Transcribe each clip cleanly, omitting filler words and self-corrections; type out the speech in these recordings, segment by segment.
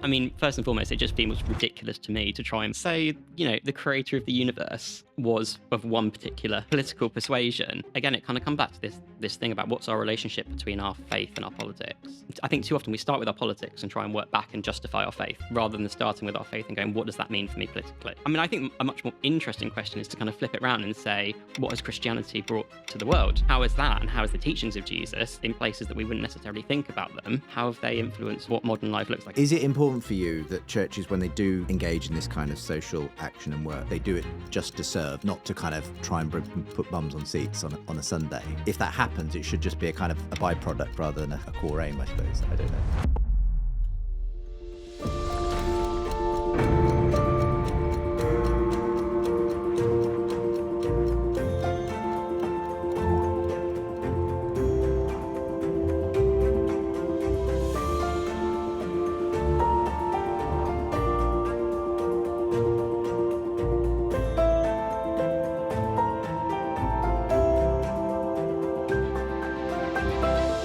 I mean, first and foremost, it just seems ridiculous to me to try and say, the creator of the universe was of one particular political persuasion. Again, it kind of comes back to this thing about what's our relationship between our faith and our politics. I think too often we start with our politics and try and work back and justify our faith, rather than starting with our faith and going, what does that mean for me politically? I mean, I think a much more interesting question is to kind of flip it around and say, what has Christianity brought to the world? How is that, and how is the teachings of Jesus in places that we wouldn't necessarily think about them? How have they influenced what modern life looks like? Is it important for you that churches, when they do engage in this kind of social action and work, they do it just to serve, not to kind of try and put bums on seats on a Sunday? If that happens, it should just be a kind of a byproduct rather than a core aim, I suppose. I don't know.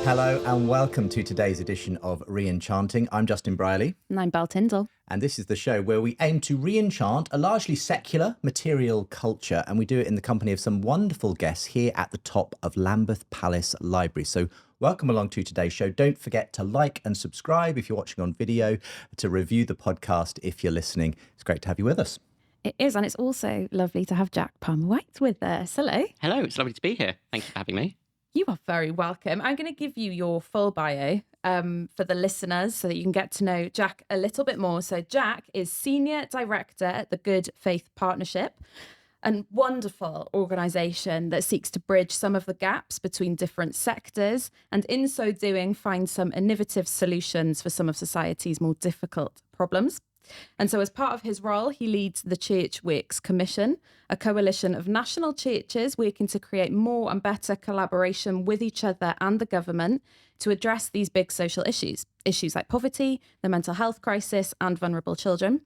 Hello and welcome to today's edition of Re-Enchanting. I'm Justin Briley. And I'm Belle Tyndall. And this is the show where we aim to re-enchant a largely secular material culture, and we do it in the company of some wonderful guests here at the top of Lambeth Palace Library. So welcome along to today's show. Don't forget to like and subscribe if you're watching on video, to review the podcast if you're listening. It's great to have you with us. It is, and it's also lovely to have Jack Palmer-White with us. Hello. Hello, it's lovely to be here. Thank you for having me. You are very welcome. I'm going to give you your full bio for the listeners so that you can get to know Jack a little bit more. So Jack is Senior Director at the Good Faith Partnership, a wonderful organisation that seeks to bridge some of the gaps between different sectors, and in so doing find some innovative solutions for some of society's more difficult problems. And so as part of his role, he leads the Church Works Commission, a coalition of national churches working to create more and better collaboration with each other and the government to address these big social issues like poverty, the mental health crisis, and vulnerable children.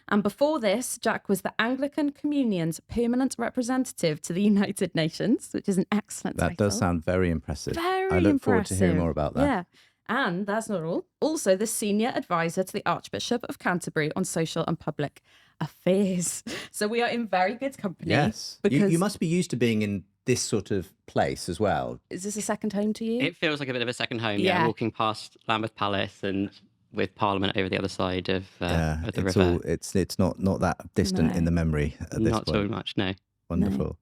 And before this, Jack was the Anglican Communion's permanent representative to the United Nations, which is an excellent title. That does sound very impressive. Very I look impressive. forward to hearing more about that. Yeah. And that's not all. Also, the senior advisor to the Archbishop of Canterbury on social and public affairs. So we are in very good company. Yes. Because You must be used to being in this sort of place as well. Is this a second home to you? It feels like a bit of a second home, Yeah. walking past Lambeth Palace and with Parliament over the other side of the it's river. It's not that distant No. in the memory at this Not point. so much, no. Wonderful.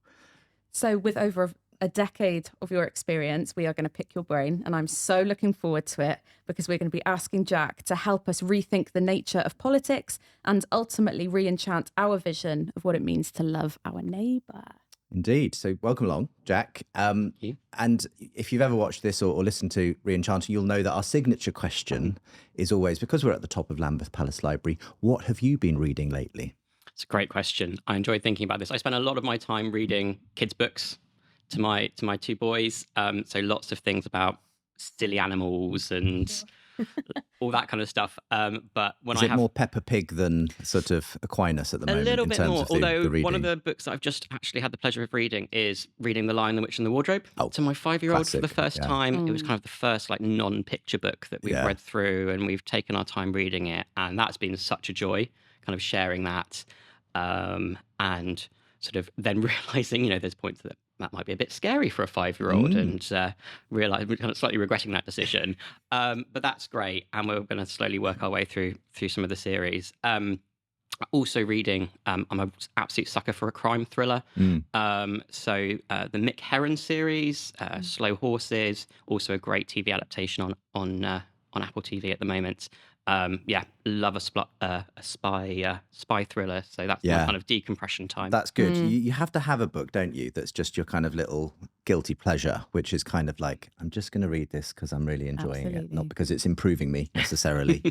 So with over a decade of your experience, we are going to pick your brain, and I'm so looking forward to it because we're going to be asking Jack to help us rethink the nature of politics and ultimately re-enchant our vision of what it means to love our neighbour. Indeed. So welcome along, Jack. Thank you. And if you've ever watched this or listened to Re-Enchanting, you'll know that our signature question is always, because we're at the top of Lambeth Palace Library, what have you been reading lately? It's a great question. I enjoyed thinking about this. I spent a lot of my time reading kids' books to my two boys. So lots of things about silly animals and all that kind of stuff. But when Is it more Peppa Pig than sort of Aquinas at the moment? a little in bit terms more, of the although reading? one of the books that I've just actually had the pleasure of reading is reading The Lion, the Witch and the Wardrobe to my 5-year-old for the classic, first yeah. time. It was kind of the first non-picture book that we've read through, and we've taken our time reading it, and that's been such a joy, kind of sharing that, and sort of then realizing, there's points that might be a bit scary for a 5-year-old, and realize we're kind of slightly regretting that decision. But that's great, and we're going to slowly work our way through some of the series. Also reading, I'm an absolute sucker for a crime thriller. So the Mick Herron series, Slow Horses, also a great TV adaptation on Apple TV at the moment. Love a spy thriller. So that's my kind of decompression time. That's good. You have to have a book, don't you, that's just your kind of little guilty pleasure, which is kind of like, I'm just going to read this because I'm really enjoying it, not because it's improving me necessarily.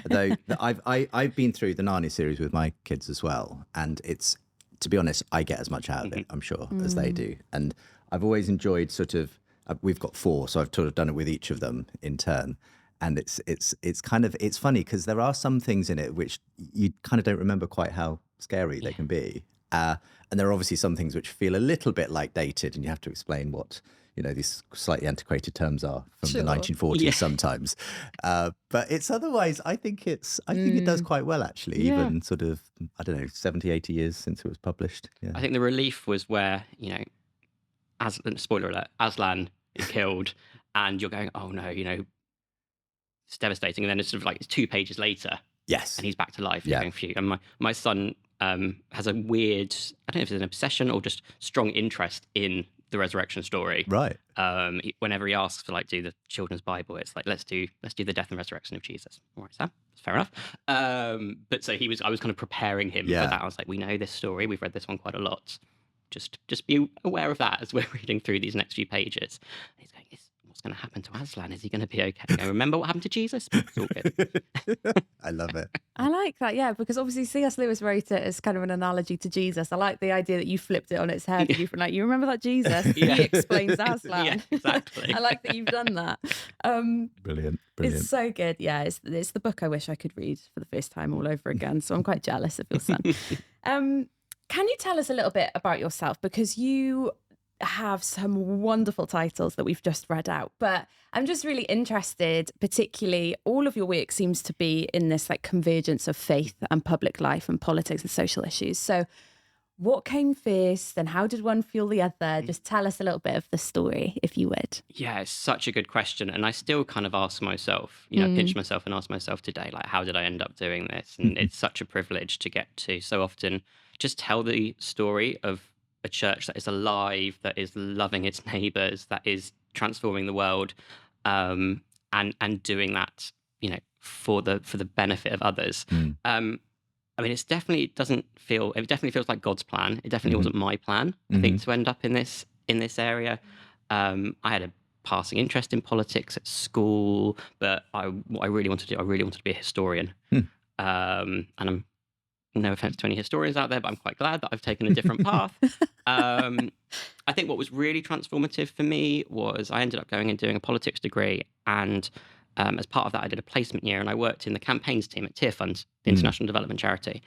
Though I've been through the Narnia series with my kids as well, and it's, to be honest, I get as much out of it, I'm sure, as they do. And I've always enjoyed we've got 4, so I've sort of done it with each of them in turn. And it's kind of, it's funny because there are some things in it which you kind of don't remember quite how scary they can be. And there are obviously some things which feel a little bit like dated, and you have to explain what, these slightly antiquated terms are from the Sure. 1940s Yeah. sometimes. But it's otherwise, I think it does quite well, actually, Yeah. even sort of, I don't know, 70, 80 years since it was published. Yeah. I think the relief was where, as spoiler alert, Aslan is killed, and you're going, oh no, it's devastating. And then it's sort of like it's 2 pages later, Yes. and he's back to life. Yeah. You're going, phew. And my son has a weird, I don't know if it's an obsession or just strong interest in the resurrection story. Right. Whenever he asks to do the children's Bible, it's like let's do the death and resurrection of Jesus. All right, Sam, that's fair enough. But so I was kind of preparing him for that. I was like, we know this story, we've read this one quite a lot. Just be aware of that as we're reading through these next few pages. And he's going, what's going to happen to Aslan? Is he going to be okay? I remember what happened to Jesus? It's all good. I love it. I like that, yeah, because obviously C.S. Lewis wrote it as kind of an analogy to Jesus. I like the idea that you flipped it on its head. You remember that Jesus? Yeah. He explains Aslan. Yeah, exactly. I like that you've done that. Brilliant. It's so good. Yeah, it's the book I wish I could read for the first time all over again. So I'm quite jealous of your son. Can you tell us a little bit about yourself? Because you have some wonderful titles that we've just read out, but I'm just really interested, particularly all of your work seems to be in this convergence of faith and public life and politics and social issues. So what came first and how did one fuel the other? Just tell us a little bit of the story, if you would. Yeah, it's such a good question. And I still kind of ask myself, pinch myself and ask myself today, how did I end up doing this? And it's such a privilege to get to so often just tell the story of a church that is alive, that is loving its neighbours, that is transforming the world, and doing that, for the benefit of others. It definitely feels like God's plan. It definitely wasn't my plan, I think, to end up in this area. I had a passing interest in politics at school, but what I really wanted to be a historian. And I'm, no offense to any historians out there, but I'm quite glad that I've taken a different path. I think what was really transformative for me was I ended up going and doing a politics degree, and as part of that, I did a placement year, and I worked in the campaigns team at Tear Fund, the international development charity.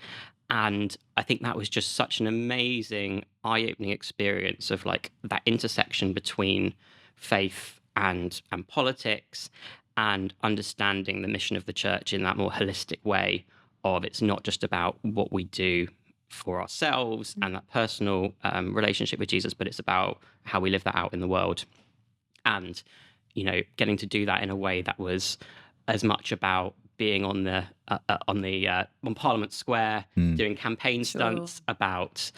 And I think that was just such an amazing, eye-opening experience of that intersection between faith and politics, and understanding the mission of the church in that more holistic way of it's not just about what we do for ourselves and that personal relationship with Jesus, but it's about how we live that out in the world. And, getting to do that in a way that was as much about being on Parliament Square, doing campaign stunts about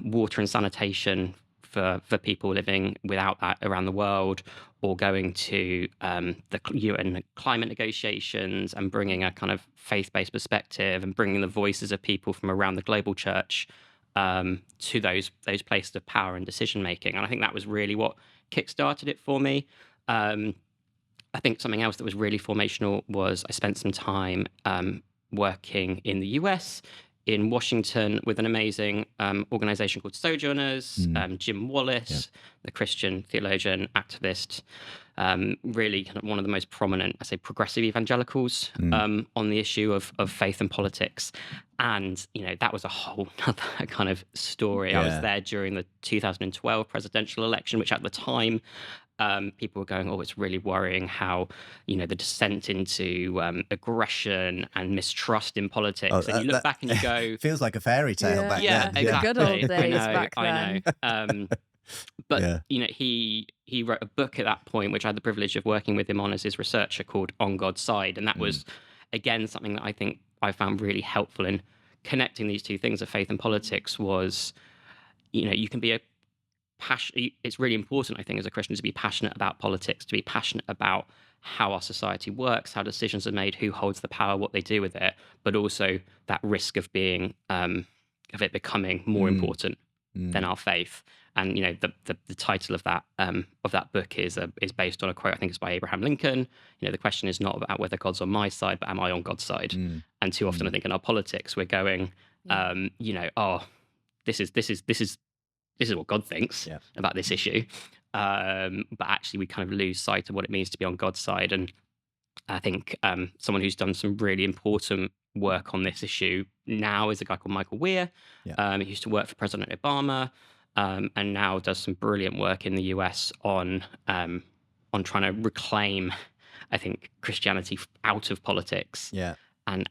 water and sanitation for people living without that around the world, or going to the UN climate negotiations and bringing a kind of faith-based perspective and bringing the voices of people from around the global church to those places of power and decision-making. And I think that was really what kickstarted it for me. I think something else that was really formational was I spent some time working in the US, in Washington, with an amazing organization called Sojourners, Jim Wallace, the Christian theologian, activist, really kind of one of the most prominent, I say, progressive evangelicals on the issue of faith and politics. And, that was a whole other kind of story. Yeah. I was there during the 2012 presidential election, which at the time, people were going, it's really worrying how, the descent into aggression and mistrust in politics. And you look back and you go... Feels like a fairy tale back then. Yeah, exactly. The good old days back then. I know. But, he wrote a book at that point, which I had the privilege of working with him on as his researcher, called On God's Side. And that was, again, something that I think I found really helpful in connecting these two things of faith and politics was, you can be it's really important, I think, as a Christian, to be passionate about politics, to be passionate about how our society works, how decisions are made, who holds the power, what they do with it, but also that risk of it becoming more important than our faith. And the title of that book is based on a quote, I think it's by Abraham Lincoln. The question is not about whether God's on my side, but am I on God's side? And too often, I think in our politics, we're going, this is what God thinks about this issue. But actually, we kind of lose sight of what it means to be on God's side. And I think someone who's done some really important work on this issue now is a guy called Michael Weir. He used to work for President Obama. and now does some brilliant work in the US on trying to reclaim, I think, Christianity out of politics, Yeah. and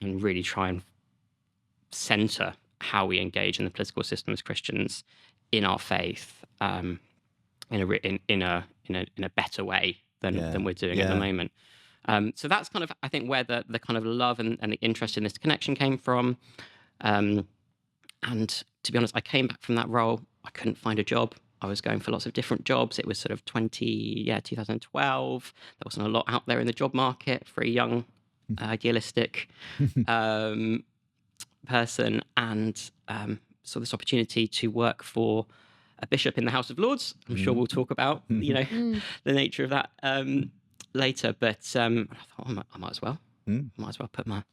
really try and center how we engage in the political system as Christians in our faith, in a better way than we're doing at the moment. So that's kind of, I think, where the kind of love and the interest in this connection came from. And to be honest, I came back from that role. I couldn't find a job. I was going for lots of different jobs. It was sort of 2012. There wasn't a lot out there in the job market for a young, idealistic person, and saw this opportunity to work for a bishop in the House of Lords. I'm sure we'll talk about, the nature of that later. But I thought, I might as well. Might as well put my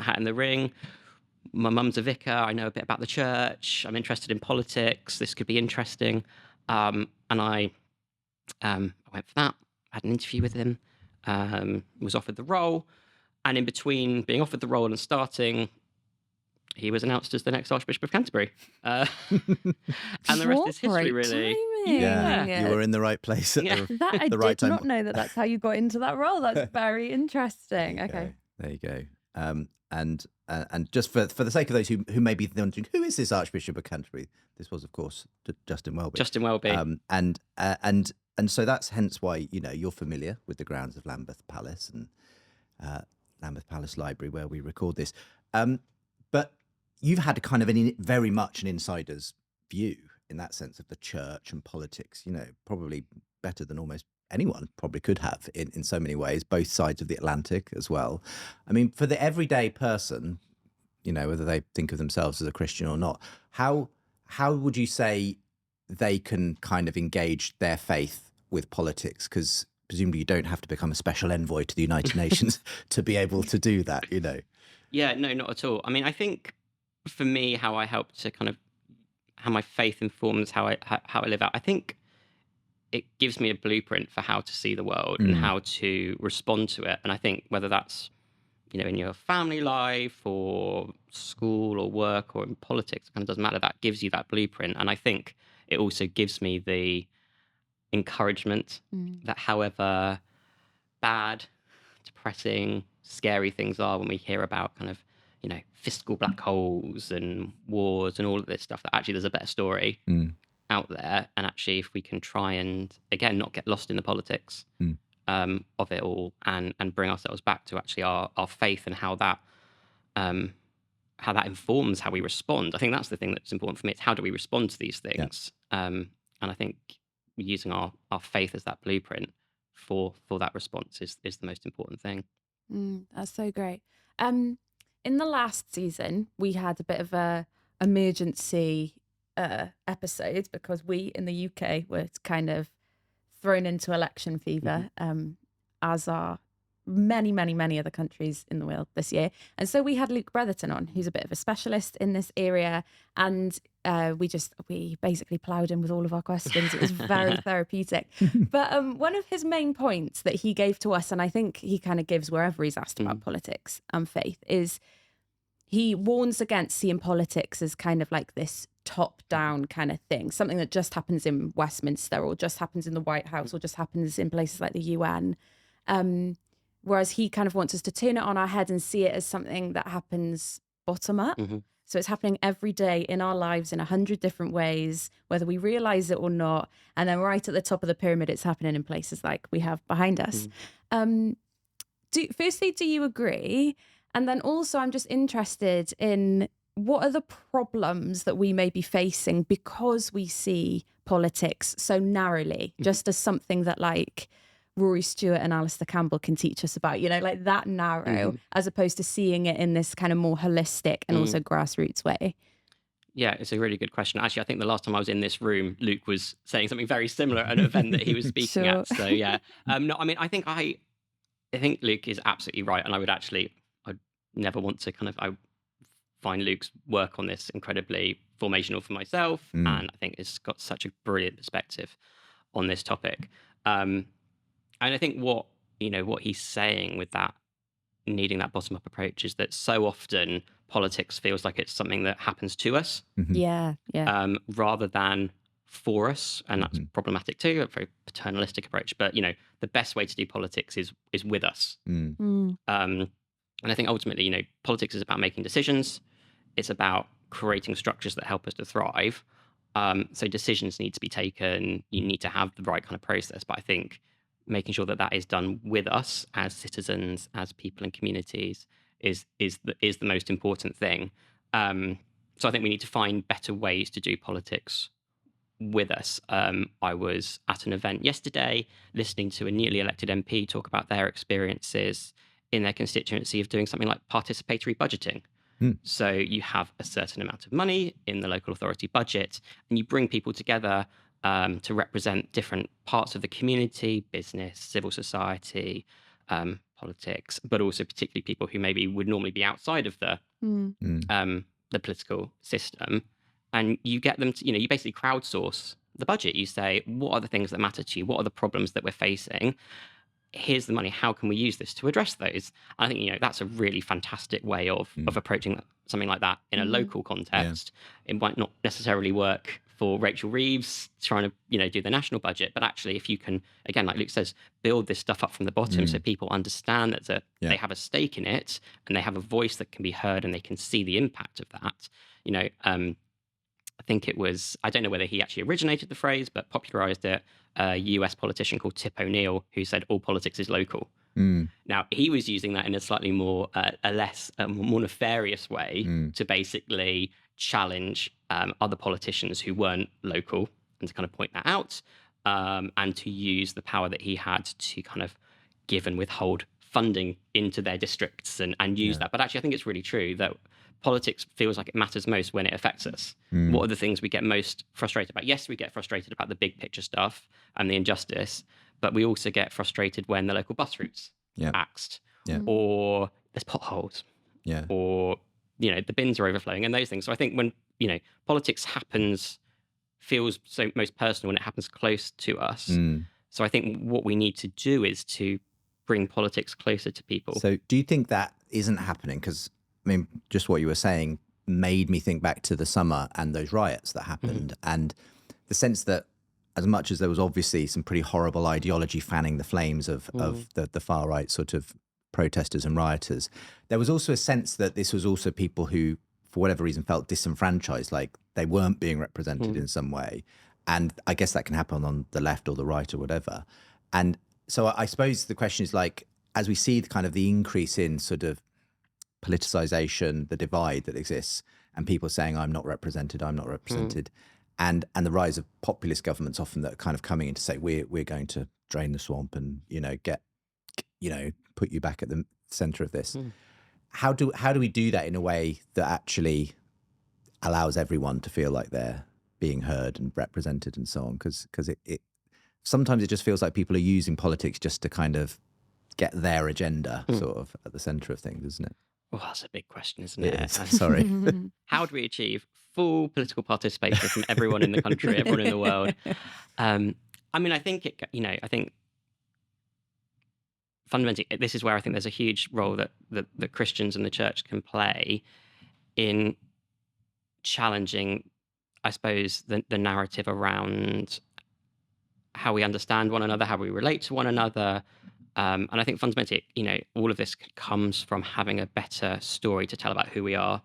hat in the ring. My mum's a vicar. I know a bit about the church. I'm interested in politics. This could be interesting. And I went for that. Had an interview with him. Was offered the role. And in between being offered the role and starting, he was announced as the next Archbishop of Canterbury. And the rest is history, really. Timing. Yeah, you were in the right place at the right time. I did not know that that's how you got into that role. That's very interesting. Okay. There you go. And just for the sake of those who may be wondering, who is this Archbishop of Canterbury? This was, of course, Justin Welby. Justin Welby. And so that's hence why, you're familiar with the grounds of Lambeth Palace and Lambeth Palace Library, where we record this. But you've had kind of very much an insider's view in that sense of the church and politics, probably better than almost anyone probably could have in so many ways, both sides of the Atlantic as well. I mean, for the everyday person, whether they think of themselves as a Christian or not, how would you say they can kind of engage their faith with politics? Because presumably you don't have to become a special envoy to the United Nations to be able to do that, Yeah, no, not at all. I mean, I think for me, how I help to kind of, how my faith informs how I live out, I think it gives me a blueprint for how to see the world and how to respond to it. And I think whether that's, in your family life or school or work or in politics, it kind of doesn't matter. That gives you that blueprint. And I think it also gives me the encouragement that however bad, depressing, scary things are when we hear about kind of, fiscal black holes and wars and all of this stuff, that actually there's a better story out there. And actually, if we can try and, again, not get lost in the politics of it all and bring ourselves back to actually our faith and how that informs how we respond. I think that's the thing that's important for me. It's how do we respond to these things? Yeah. And I think using our faith as that blueprint for that response is the most important thing. That's so great. In the last season, we had a bit of a emergency episode because we in the UK were kind of thrown into election fever, as are many other countries in the world this year. And so we had Luke Bretherton on, who's a bit of a specialist in this area, and we basically ploughed in with all of our questions. It was very therapeutic. But one of his main points that he gave to us, and I think he kind of gives wherever he's asked about politics and faith, is he warns against seeing politics as kind of like this top-down kind of thing, something that just happens in Westminster or just happens in the White House or just happens in places like the UN. Whereas he kind of wants us to turn it on our head and see it as something that happens bottom up. So it's happening every day in our lives in 100 different ways, whether we realize it or not. And then right at the top of the pyramid, it's happening in places like we have behind us. Firstly, do you agree? And then also, I'm just interested in what are the problems that we may be facing because we see politics so narrowly, just as something that like Rory Stewart and Alistair Campbell can teach us about, like that narrow, as opposed to seeing it in this kind of more holistic and also grassroots way? Yeah, it's a really good question. Actually, I think the last time I was in this room, Luke was saying something very similar at an event that he was speaking at. So yeah, no, I mean, I think Luke is absolutely right. And I'd never want to I find Luke's work on this incredibly formational for myself. And I think it's got such a brilliant perspective on this topic. And I think what he's saying with that needing that bottom up approach is that so often politics feels like it's something that happens to us Yeah. rather than for us, and that's problematic too, a very paternalistic approach. But the best way to do politics is with us. And I think ultimately, politics is about making decisions. It's about creating structures that help us to thrive. So decisions need to be taken. You need to have the right kind of process. But I think making sure that is done with us as citizens, as people and communities, is the most important thing. So I think we need to find better ways to do politics with us. I was at an event yesterday listening to a newly elected MP talk about their experiences in their constituency of doing something like participatory budgeting. So you have a certain amount of money in the local authority budget, and you bring people together to represent different parts of the community, business, civil society, politics, but also particularly people who maybe would normally be outside of the political system. And you get them to, you basically crowdsource the budget. You say, what are the things that matter to you? What are the problems that we're facing? Here's the money. How can we use this to address those? I think, that's a really fantastic way of approaching something like that in a local context. Yeah. It might not necessarily work for Rachel Reeves trying to, do the national budget, but actually if you can, again, like Luke says, build this stuff up from the bottom so people understand that they have a stake in it and they have a voice that can be heard and they can see the impact of that. I think it was, I don't know whether he actually originated the phrase, but popularized it, a US politician called Tip O'Neill, who said all politics is local. Now, he was using that in a slightly more, more nefarious way to basically challenge other politicians who weren't local and to kind of point that out and to use the power that he had to kind of give and withhold funding into their districts and use that. But actually, I think it's really true that politics feels like it matters most when it affects us. What are the things we get most frustrated about? Yes, we get frustrated about the big picture stuff and the injustice, but we also get frustrated when the local bus routes axed, or there's potholes, or the bins are overflowing and those things. So I think when politics feels so most personal when it happens close to us. So I think what we need to do is to bring politics closer to people. So do you think that isn't happening? Because I mean, just what you were saying made me think back to the summer and those riots that happened, and the sense that as much as there was obviously some pretty horrible ideology fanning the flames of the far right sort of protesters and rioters, there was also a sense that this was also people who, for whatever reason, felt disenfranchised, like they weren't being represented in some way. And I guess that can happen on the left or the right or whatever. And so I suppose the question is, like, as we see the kind of the increase in sort of politicization, the divide that exists, and people saying, I'm not represented, and the rise of populist governments often that are kind of coming in to say, we're going to drain the swamp and, put you back at the center of this. How do we do that in a way that actually allows everyone to feel like they're being heard and represented and so on? Because it sometimes it just feels like people are using politics just to kind of get their agenda sort of at the center of things, isn't it? Well, that's a big question, isn't it? Sorry. How do we achieve full political participation from everyone in the country, everyone in the world? I mean, I think I think fundamentally, this is where I think there's a huge role that the Christians and the church can play in challenging, I suppose, the narrative around how we understand one another, how we relate to one another. And I think fundamentally, all of this comes from having a better story to tell about who we are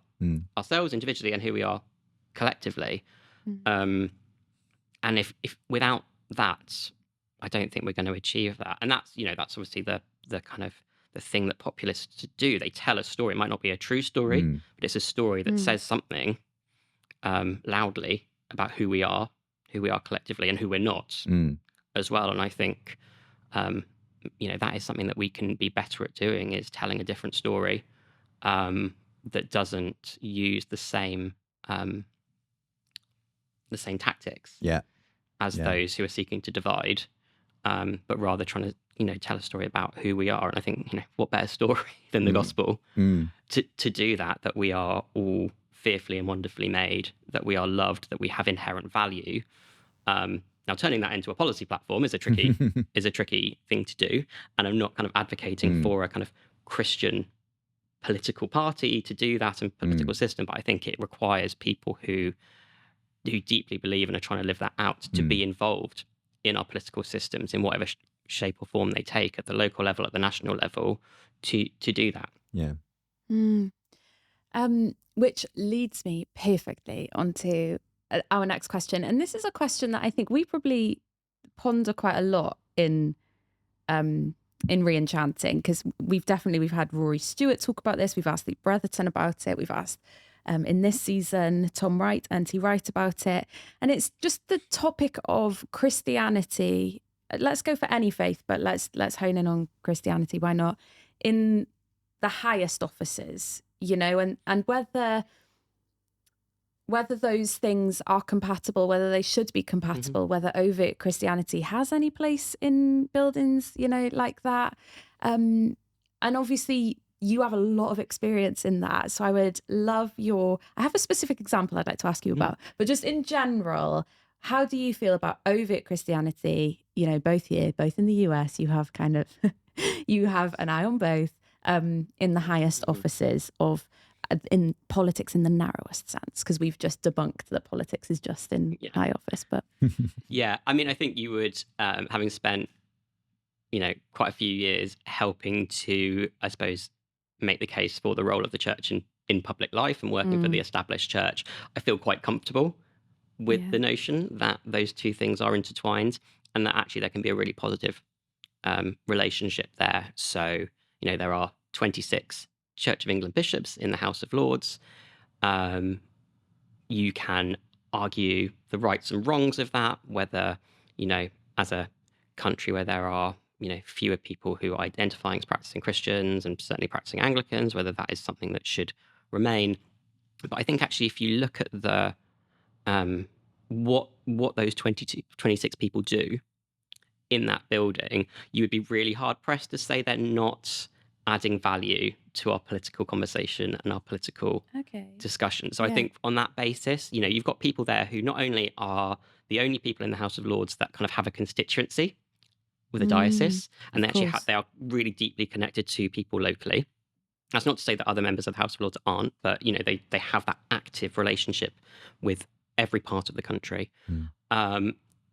ourselves individually and who we are collectively. And if without that, I don't think we're going to achieve that. And that's obviously the kind of the thing that populists do. They tell a story. It might not be a true story, but it's a story that says something loudly about who we are collectively and who we're not as well. And I think that is something that we can be better at doing, is telling a different story that doesn't use the same tactics as those who are seeking to divide, but rather trying to tell a story about who we are. And I think what better story than the gospel to do that we are all fearfully and wonderfully made, that we are loved, that we have inherent value. Now, turning that into a policy platform is a tricky thing to do, and I'm not kind of advocating for a kind of Christian political party to do that and political system, but I think it requires people who deeply believe and are trying to live that out to be involved in our political systems in whatever shape or form they take, at the local level, at the national level, to do that. Yeah. Which leads me perfectly onto our next question. And this is a question that I think we probably ponder quite a lot in Re-Enchanting, because we've had Rory Stewart talk about this. We've asked Lee Bretherton about it. We've asked in this season Tom Wright, N.T. Wright, about it. And it's just the topic of Christianity. Let's go for any faith, but let's hone in on Christianity. Why not? In the highest offices, you know, and whether those things are compatible, whether they should be compatible, whether overt Christianity has any place in buildings, you know, like that. And obviously you have a lot of experience in that. So I would love I have a specific example I'd like to ask you about, but just in general, how do you feel about overt Christianity? You know, both here, both in the US, you have kind of, you have an eye on both, in the highest offices of, in politics in the narrowest sense, because we've just debunked that politics is just in high office. But yeah, I mean, I think you would, having spent, you know, quite a few years helping to, I suppose, make the case for the role of the church in public life and working for the established church, I feel quite comfortable with the notion that those two things are intertwined, and that actually there can be a really positive relationship there. So, you know, there are 26 Church of England bishops in the House of Lords. You can argue the rights and wrongs of that, whether, you know, as a country where there are, you know, fewer people who are identifying as practicing Christians and certainly practicing Anglicans, whether that is something that should remain. But I think actually, if you look at the what those 26 people do in that building, you would be really hard pressed to say they're not adding value to our political conversation and our political discussion. So I think on that basis, you know, you've got people there who not only are the only people in the House of Lords that kind of have a constituency with a diocese, and they are really deeply connected to people locally. That's not to say that other members of the House of Lords aren't, but, you know, they have that active relationship with every part of the country.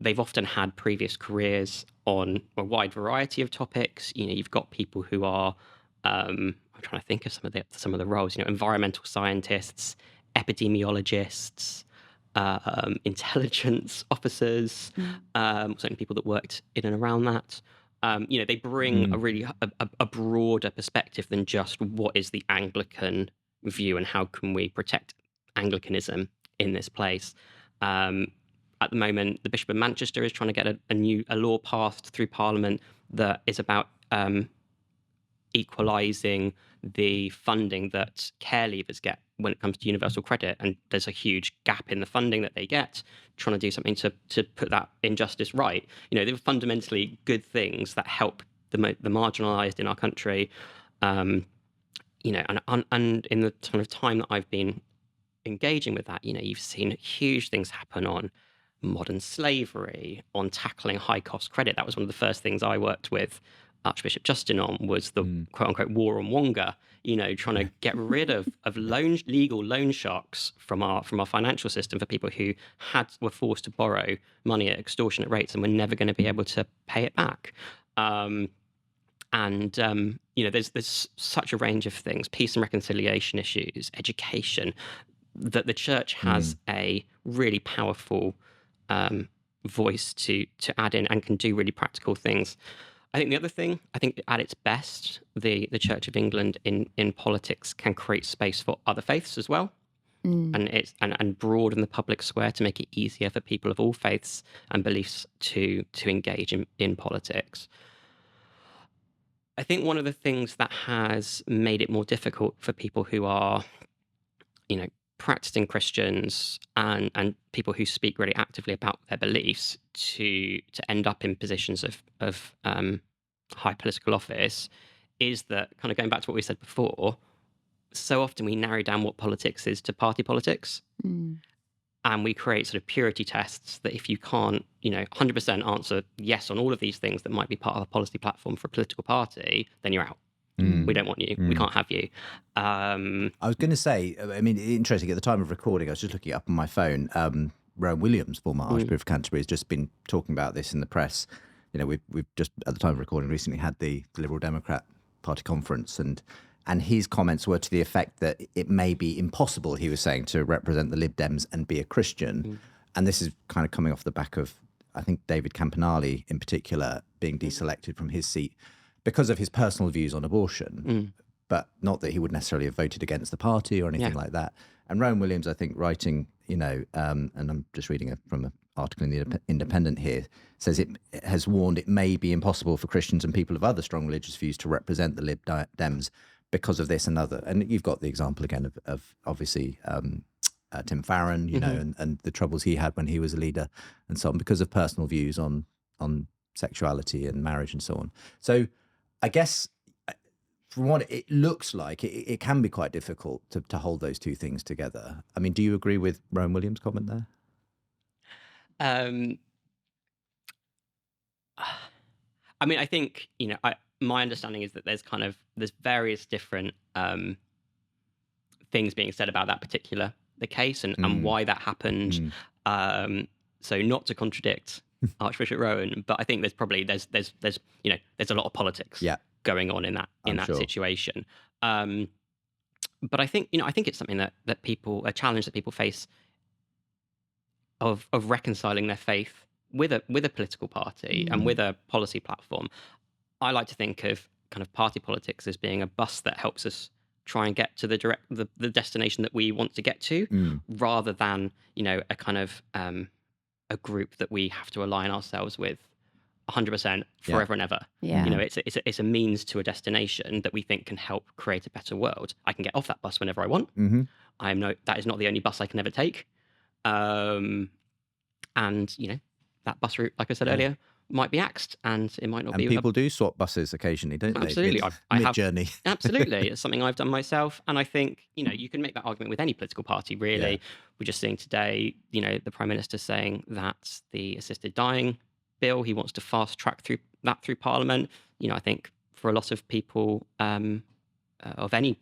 They've often had previous careers on a wide variety of topics. You know, you've got people who are, I'm trying to think of some of the roles, you know, environmental scientists, epidemiologists, intelligence officers, certainly people that worked in and around that. You know, they bring a really a broader perspective than just what is the Anglican view and how can we protect Anglicanism in this place. At the moment, the Bishop of Manchester is trying to get a law passed through Parliament that is about equalising the funding that care leavers get when it comes to universal credit, and there's a huge gap in the funding that they get. Trying to do something to put that injustice right. You know, they're fundamentally good things that help the marginalised in our country. You know, and in the kind of time that I've been engaging with that, you know, you've seen huge things happen on modern slavery, on tackling high cost credit. That was one of the first things I worked with Archbishop Justin on, was the quote unquote war on Wonga, you know, trying to get rid of legal loan sharks from our financial system for people who were forced to borrow money at extortionate rates and were never going to be able to pay it back. You know, there's such a range of things, peace and reconciliation issues, education, that the church has a really powerful voice to add in and can do really practical things. I think the other thing, I think at its best, the Church of England in politics can create space for other faiths as well, and broaden the public square to make it easier for people of all faiths and beliefs to engage in politics. I think one of the things that has made it more difficult for people who are, you know, practicing Christians and people who speak really actively about their beliefs to end up in positions of high political office is that, kind of going back to what we said before, so often we narrow down what politics is to party politics. And we create sort of purity tests that if you can't, you know, 100% answer yes on all of these things that might be part of a policy platform for a political party, then you're out. We don't want you. We can't have you. I was going to say, I mean, interesting, at the time of recording, I was just looking it up on my phone. Rowan Williams, former Archbishop of Canterbury, has just been talking about this in the press. You know, we've just, at the time of recording, recently had the Liberal Democrat Party conference, and his comments were to the effect that it may be impossible, he was saying, to represent the Lib Dems and be a Christian. And this is kind of coming off the back of, I think, David Campanale in particular being deselected from his seat because of his personal views on abortion, but not that he would necessarily have voted against the party or anything like that. And Rowan Williams, I think, writing, you know, and I'm just reading from an article in the Independent here, says it has warned it may be impossible for Christians and people of other strong religious views to represent the Lib Dems because of this and other. And you've got the example again of obviously Tim Farron, you know, and the troubles he had when he was a leader and so on because of personal views on sexuality and marriage and so on. So I guess from what it looks like, it can be quite difficult to hold those two things together. I mean, do you agree with Rowan Williams' comment there? I mean, I think, you know, my understanding is that there's various different things being said about that particular the case and why that happened. So not to contradict Archbishop Rowan, but I think there's you know, there's a lot of politics going on in that situation. But I think, you know, I think it's something that people, a challenge that people face of reconciling their faith with a political party and with a policy platform. I like to think of kind of party politics as being a bus that helps us try and get to the destination that we want to get to, rather than, you know, a kind of a group that we have to align ourselves with 100% forever and ever. Yeah. You know, it's a means to a destination that we think can help create a better world. I can get off that bus whenever I want. That is not the only bus I can ever take. And, you know, that bus route, like I said earlier, might be axed, and it might not be. And people do swap buses occasionally, don't they? Absolutely. I have mid-journey. Absolutely. It's something I've done myself. And I think, you know, you can make that argument with any political party, really. Yeah. We're just seeing today, you know, the Prime Minister saying that the assisted dying bill, he wants to fast track through Parliament. You know, I think for a lot of people of any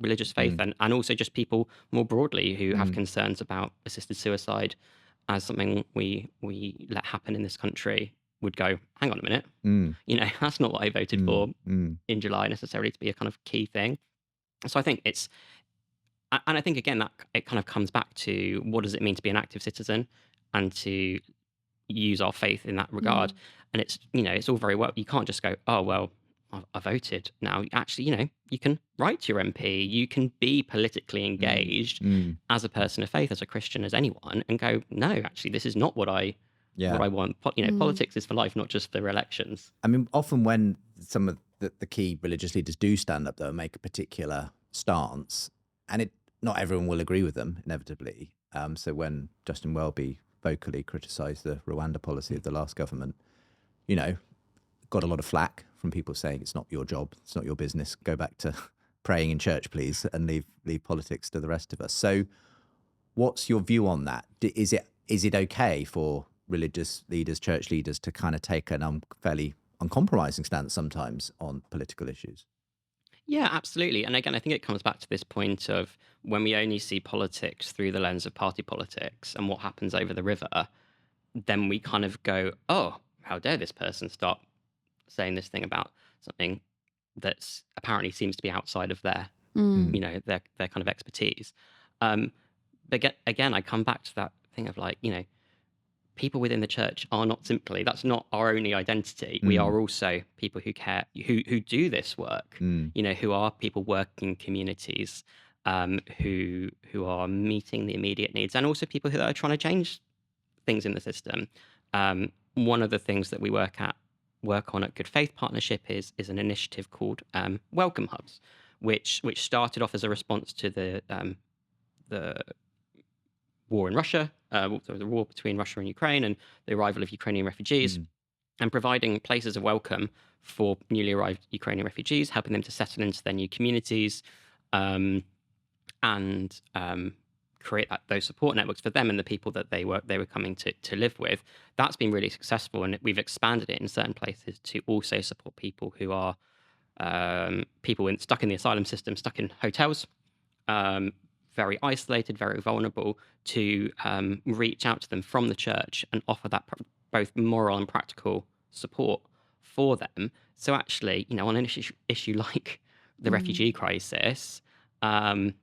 religious faith and also just people more broadly who have concerns about assisted suicide as something we let happen in this country, would go, hang on a minute, you know, that's not what I voted for in July necessarily to be a kind of key thing. So I think and I think again that it kind of comes back to what does it mean to be an active citizen and to use our faith in that regard. And it's, you know, it's all very well, you can't just go, oh well, I voted. Now actually, you know, you can write to your MP, you can be politically engaged as a person of faith, as a Christian, as anyone, and go, no, actually this is not what I want. You know, politics is for life, not just for elections. I mean, often when some of the key religious leaders do stand up, though, and make a particular stance, and not everyone will agree with them, inevitably. So when Justin Welby vocally criticised the Rwanda policy of the last government, you know, got a lot of flack from people saying it's not your job, it's not your business, go back to praying in church, please, and leave politics to the rest of us. So what's your view on that? Is it okay for religious leaders, church leaders, to kind of take an fairly uncompromising stance sometimes on political issues? Yeah, absolutely. And again, I think it comes back to this point of when we only see politics through the lens of party politics and what happens over the river, then we kind of go, oh, how dare this person start saying this thing about something that's apparently seems to be outside of their, you know, their kind of expertise. But again, I come back to that thing of like, you know, people within the church are not simply, that's not our only identity. We are also people who care, who do this work, you know, who are people working in communities, who are meeting the immediate needs, and also people who are trying to change things in the system. One of the things that we work on at Good Faith Partnership is an initiative called Welcome Hubs, which started off as a response to the war in Russia, the war between Russia and Ukraine, and the arrival of Ukrainian refugees, and providing places of welcome for newly arrived Ukrainian refugees, helping them to settle into their new communities, and create those support networks for them and the people that they were coming to live with. That's been really successful, and we've expanded it in certain places to also support people who are people stuck in the asylum system, stuck in hotels, very isolated, very vulnerable, to reach out to them from the church and offer that both moral and practical support for them. So actually, on an issue like the refugee crisis, that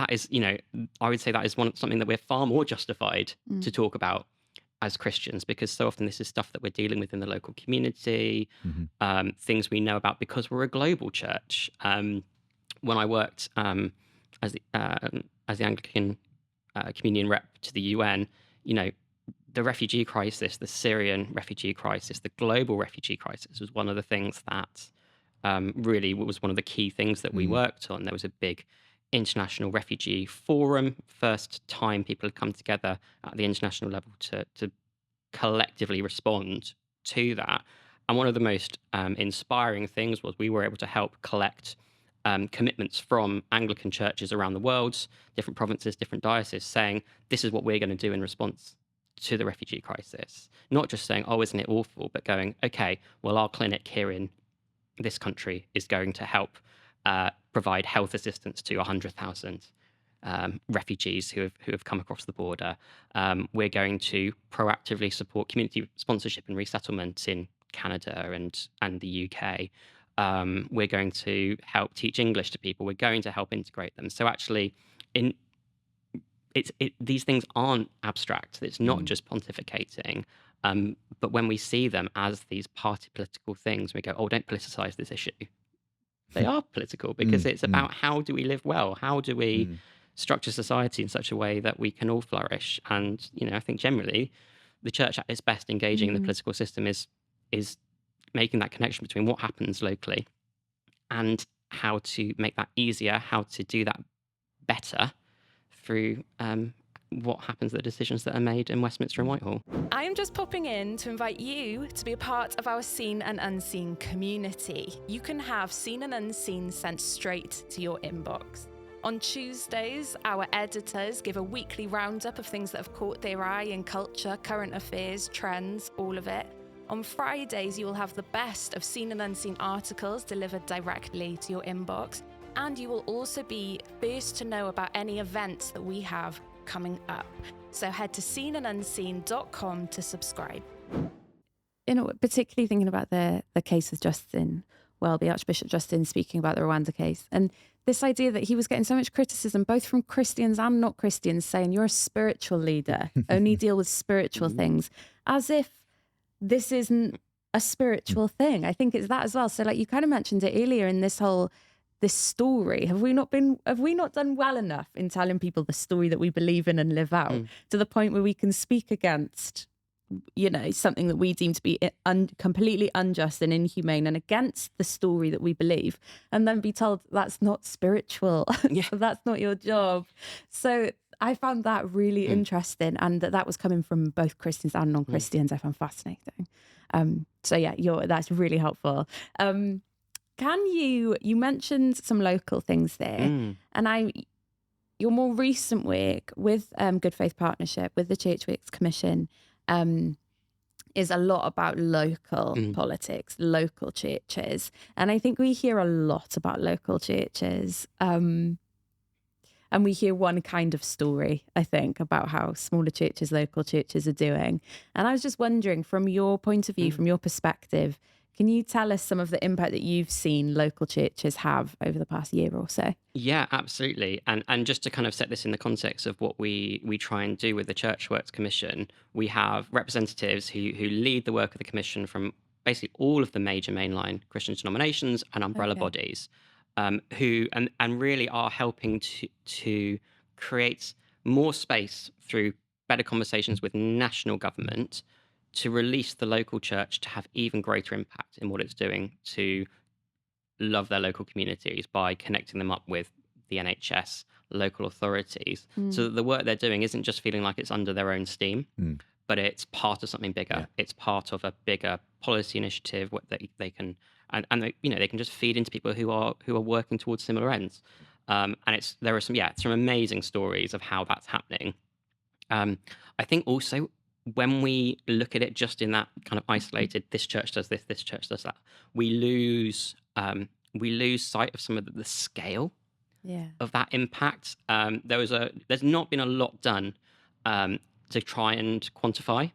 is, I would say that is something that we're far more justified to talk about as Christians, because so often this is stuff that we're dealing with in the local community, things we know about because we're a global church. When I worked as the Anglican communion rep to the UN, the refugee crisis, the Syrian refugee crisis, the global refugee crisis was one of the things that really was one of the key things that we worked on. There was a big international refugee forum, first time people had come together at the international level to collectively respond to that. And one of the most inspiring things was we were able to help collect commitments from Anglican churches around the world, different provinces, different dioceses, saying this is what we're going to do in response to the refugee crisis. Not just saying, oh, isn't it awful, but going, okay, well, our clinic here in this country is going to help provide health assistance to 100,000 refugees who have come across the border. We're going to proactively support community sponsorship and resettlement in Canada and the UK. We're going to help teach English to people. We're going to help integrate them. So actually, these things aren't abstract. It's not just pontificating. But when we see them as these party political things, we go, oh, don't politicize this issue. They are political because it's about how do we live well? How do we structure society in such a way that we can all flourish? And, I think generally the church at its best engaging in the political system is making that connection between what happens locally and how to make that easier, how to do that better through what happens, the decisions that are made in Westminster and Whitehall. I am just popping in to invite you to be a part of our Seen and Unseen community. You can have Seen and Unseen sent straight to your inbox. On Tuesdays, our editors give a weekly roundup of things that have caught their eye in culture, current affairs, trends, all of it. On Fridays, you will have the best of Seen and Unseen articles delivered directly to your inbox. And you will also be first to know about any events that we have coming up. So head to seenandunseen.com to subscribe. Particularly thinking about the case of Justin Welby, Archbishop Justin, speaking about the Rwanda case. And this idea that he was getting so much criticism, both from Christians and not Christians, saying you're a spiritual leader, only deal with spiritual things, as if this isn't a spiritual thing. I think it's that as well. So like you kind of mentioned it earlier in this story, have we not done well enough in telling people the story that we believe in and live out to the point where we can speak against, something that we deem to be completely unjust and inhumane and against the story that we believe, and then be told that's not spiritual, that's not your job. So I found that really interesting, and that was coming from both Christians and non-Christians. I found fascinating. That's really helpful. You mentioned some local things there, and your more recent work with Good Faith Partnership, with the Church Works Commission, is a lot about local politics, local churches. And I think we hear a lot about local churches. And we hear one kind of story, I think, about how smaller churches, local churches are doing. And I was just wondering, from your point of view, from your perspective, can you tell us some of the impact that you've seen local churches have over the past year or so? Yeah, absolutely. And just to kind of set this in the context of what we try and do with the Church Works Commission, we have representatives who lead the work of the Commission from basically all of the major mainline Christian denominations and umbrella bodies, who really are helping to create more space through better conversations with national government to release the local church to have even greater impact in what it's doing to love their local communities by connecting them up with the NHS, local authorities, so that the work they're doing isn't just feeling like it's under their own steam, but it's part of something bigger. Yeah. It's part of a bigger policy initiative that they can, and they can just feed into people who are working towards similar ends. And there are some amazing stories of how that's happening. I think also when we look at it just in that kind of isolated, this church does this church does that, we lose sight of some of the scale Yeah. of that impact. There's not been a lot done to try and quantify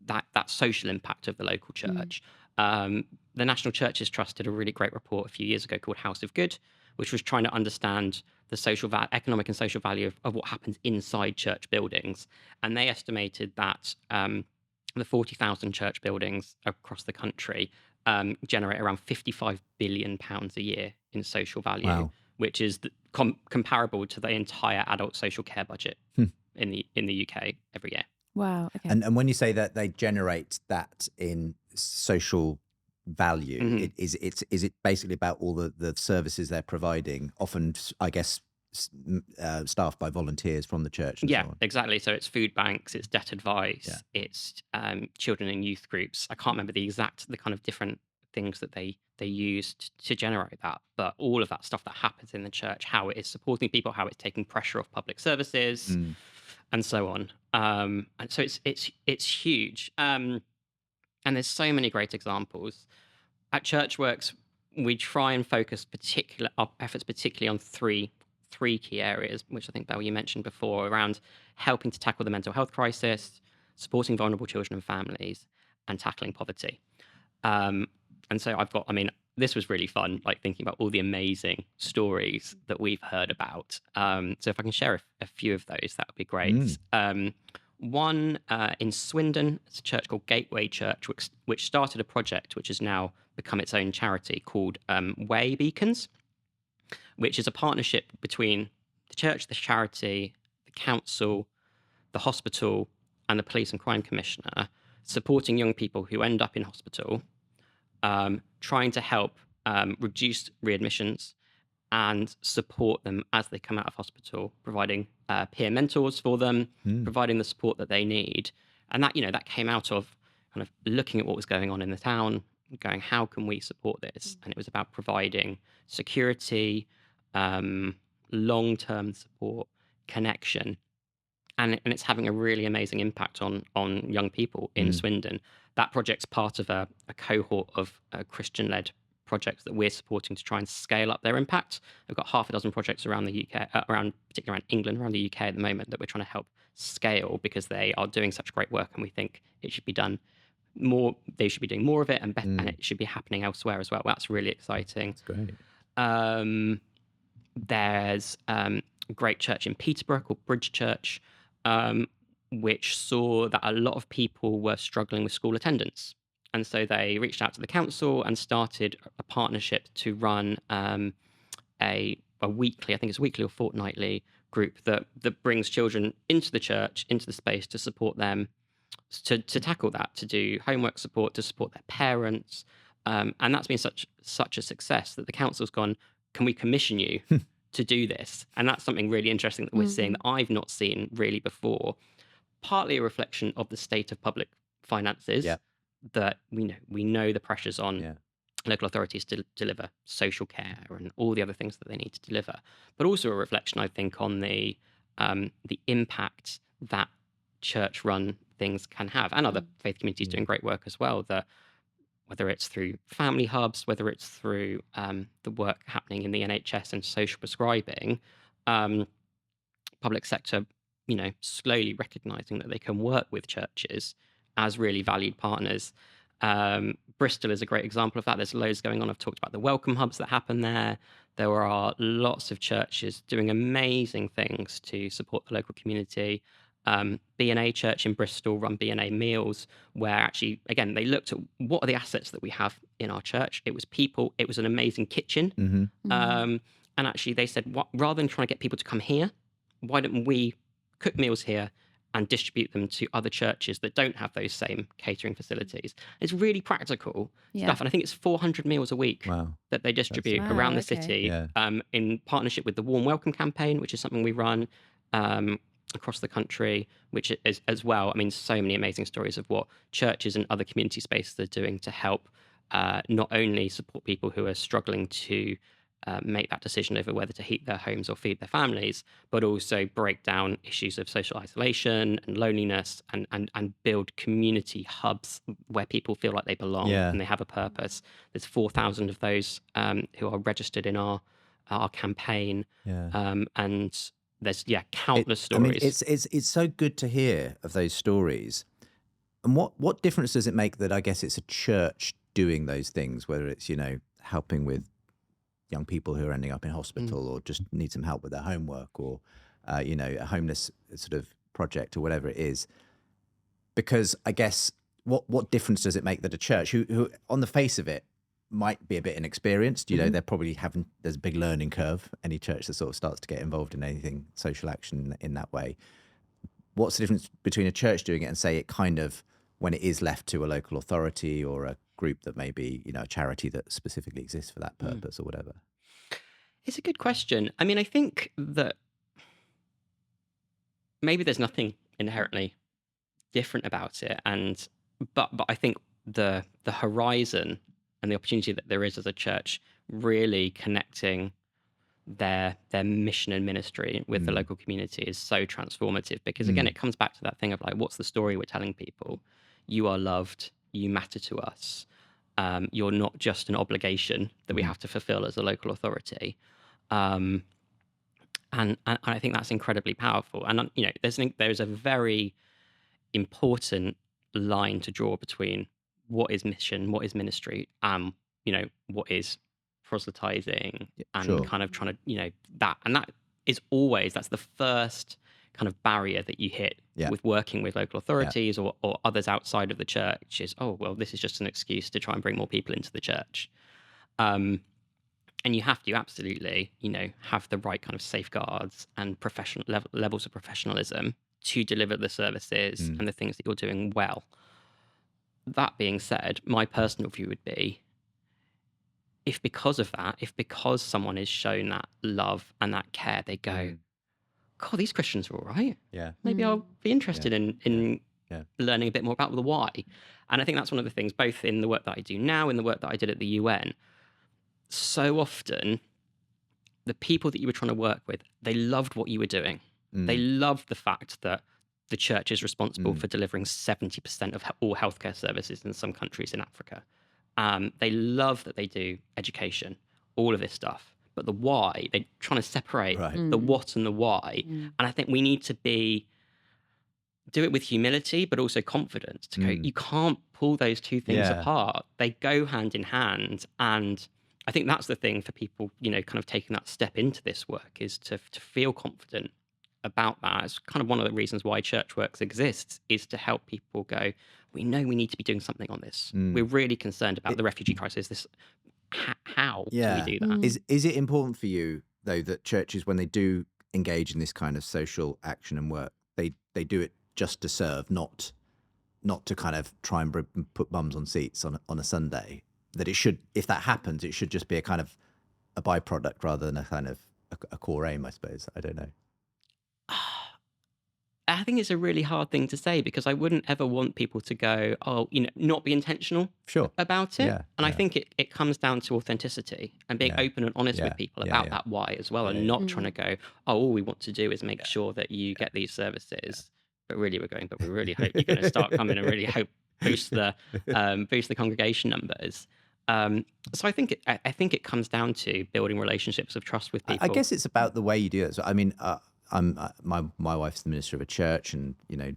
that social impact of the local church. The National Churches Trust did a really great report a few years ago called House of Good, which was trying to understand the economic and social value of what happens inside church buildings. And they estimated that the 40,000 church buildings across the country generate around £55 billion a year in social value, Wow. which is comparable to the entire adult social care budget in the UK every year. Wow. Okay. And when you say that they generate that in social value, is it basically about all the services they're providing, often, I guess, staffed by volunteers from the church and so on? Exactly. So it's food banks, it's debt advice, it's children and youth groups. I can't remember the kind of different things that they used to generate that, but all of that stuff that happens in the church, how it is supporting people, how it's taking pressure off public services, and so on. And so it's huge. And there's so many great examples. At Churchworks, we try and focus our efforts particularly on three key areas, which I think, Belle, you mentioned before, around helping to tackle the mental health crisis, supporting vulnerable children and families, and tackling poverty. And so this was really fun, like thinking about all the amazing stories that we've heard about. So if I can share a few of those, that would be great. One in Swindon, it's a church called Gateway Church, which started a project which has now become its own charity called Way Beacons, which is a partnership between the church, the charity, the council, the hospital, and the police and crime commissioner, supporting young people who end up in hospital, trying to help reduce readmissions and support them as they come out of hospital, providing peer mentors for them, providing the support that they need. And that came out of kind of looking at what was going on in the town, going, how can we support this? And it was about providing security, long-term support, connection. And it's having a really amazing impact on young people in Swindon. That project's part of a cohort of Christian-led projects that we're supporting to try and scale up their impact. We've got half a dozen projects around the UK, particularly around England, around the UK at the moment, that we're trying to help scale because they are doing such great work, and we think it should be done more. They should be doing more of it, and it should be happening elsewhere as well. That's really exciting. That's great. There's a great church in Peterborough called Bridge Church, which saw that a lot of people were struggling with school attendance. And so they reached out to the council and started a partnership to run a weekly, I think it's weekly or fortnightly group that brings children into the church, into the space to support them, to tackle that, to do homework support, to support their parents. And that's been such a success that the council's gone, can we commission you to do this? And that's something really interesting that we're seeing that I've not seen really before. Partly a reflection of the state of public finances, that we know the pressures on local authorities to deliver social care and all the other things that they need to deliver, but also a reflection, I think, on the impact that church-run things can have, and other faith communities doing great work as well. That whether it's through family hubs, whether it's through the work happening in the NHS and social prescribing, public sector, slowly recognizing that they can work with churches as really valued partners. Bristol is a great example of that. There's loads going on. I've talked about the welcome hubs that happen there. There are lots of churches doing amazing things to support the local community. B&A Church in Bristol run B&A meals, where actually, again, they looked at what are the assets that we have in our church. It was people. It was an amazing kitchen. And actually they said, rather than trying to get people to come here, why don't we cook meals here and distribute them to other churches that don't have those same catering facilities? It's really practical stuff. And I think it's 400 meals a week that they distribute around the city, in partnership with the Warm Welcome campaign, which is something we run across the country, which is as well, so many amazing stories of what churches and other community spaces are doing to help not only support people who are struggling to make that decision over whether to heat their homes or feed their families, but also break down issues of social isolation and loneliness, and build community hubs where people feel like they belong and they have a purpose. There's 4,000 of those who are registered in our campaign, and there's countless stories. I mean, it's so good to hear of those stories. And what difference does it make that I guess it's a church doing those things, whether it's, you know, helping with young people who are ending up in hospital or just need some help with their homework, or, you know, a homeless sort of project or whatever it is? Because I guess what difference does it make that a church who on the face of it might be a bit inexperienced, you know, they're probably there's a big learning curve, any church that sort of starts to get involved in anything social action in that way. What's the difference between a church doing it and, say, it kind of, when it is left to a local authority or a group that may be, you know, a charity that specifically exists for that purpose or whatever? It's a good question. I mean, I think that maybe there's nothing inherently different about it, but I think the horizon and the opportunity that there is as a church really connecting their mission and ministry with the local community is so transformative, because again, it comes back to that thing of like, what's the story we're telling people? You are loved, you matter to us, you're not just an obligation that we have to fulfill as a local authority. And I think that's incredibly powerful. And you know, there's a very important line to draw between what is mission, what is ministry, you know, what is proselytizing, and kind of trying to, you know, that is always, that's the first kind of barrier that you hit with working with local authorities or others outside of the church is, oh, well, this is just an excuse to try and bring more people into the church. And you have to absolutely, you know, have the right kind of safeguards and professional levels of professionalism to deliver the services and the things that you're doing well. That being said, my personal view would be, if because someone is shown that love and that care, they go, God, these Christians are all right. Yeah. Maybe I'll be interested in learning a bit more about the why. And I think that's one of the things, both in the work that I do now, in the work that I did at the UN. So often, the people that you were trying to work with, they loved what you were doing. They loved the fact that the church is responsible for delivering 70% of all healthcare services in some countries in Africa. They love that they do education, all of this stuff. But the why, they're trying to separate the what and the why. And I think we need to do it with humility, but also confidence to go, you can't pull those two things apart. They go hand in hand. And I think that's the thing for people, you know, kind of taking that step into this work, is to feel confident about that. It's kind of one of the reasons why Churchworks exists, is to help people go, we know we need to be doing something on this. We're really concerned about the refugee crisis. How do we do that? Is it important for you, though, that churches, when they do engage in this kind of social action and work, they do it just to serve, not to kind of try and put bums on seats on a Sunday? That it should, if that happens, it should just be a kind of a byproduct rather than a kind of a core aim, I suppose. I don't know. I think it's a really hard thing to say, because I wouldn't ever want people to go, oh, you know, not be intentional about it. And I think it comes down to authenticity and being open and honest with people about that why as well, and not trying to go, oh, all we want to do is make sure that you get these services. But really but we really hope you're going to start coming and really hope boost the congregation numbers. So I think it comes down to building relationships of trust with people. I guess it's about the way you do it. So I mean, my wife's the minister of a church, and you know,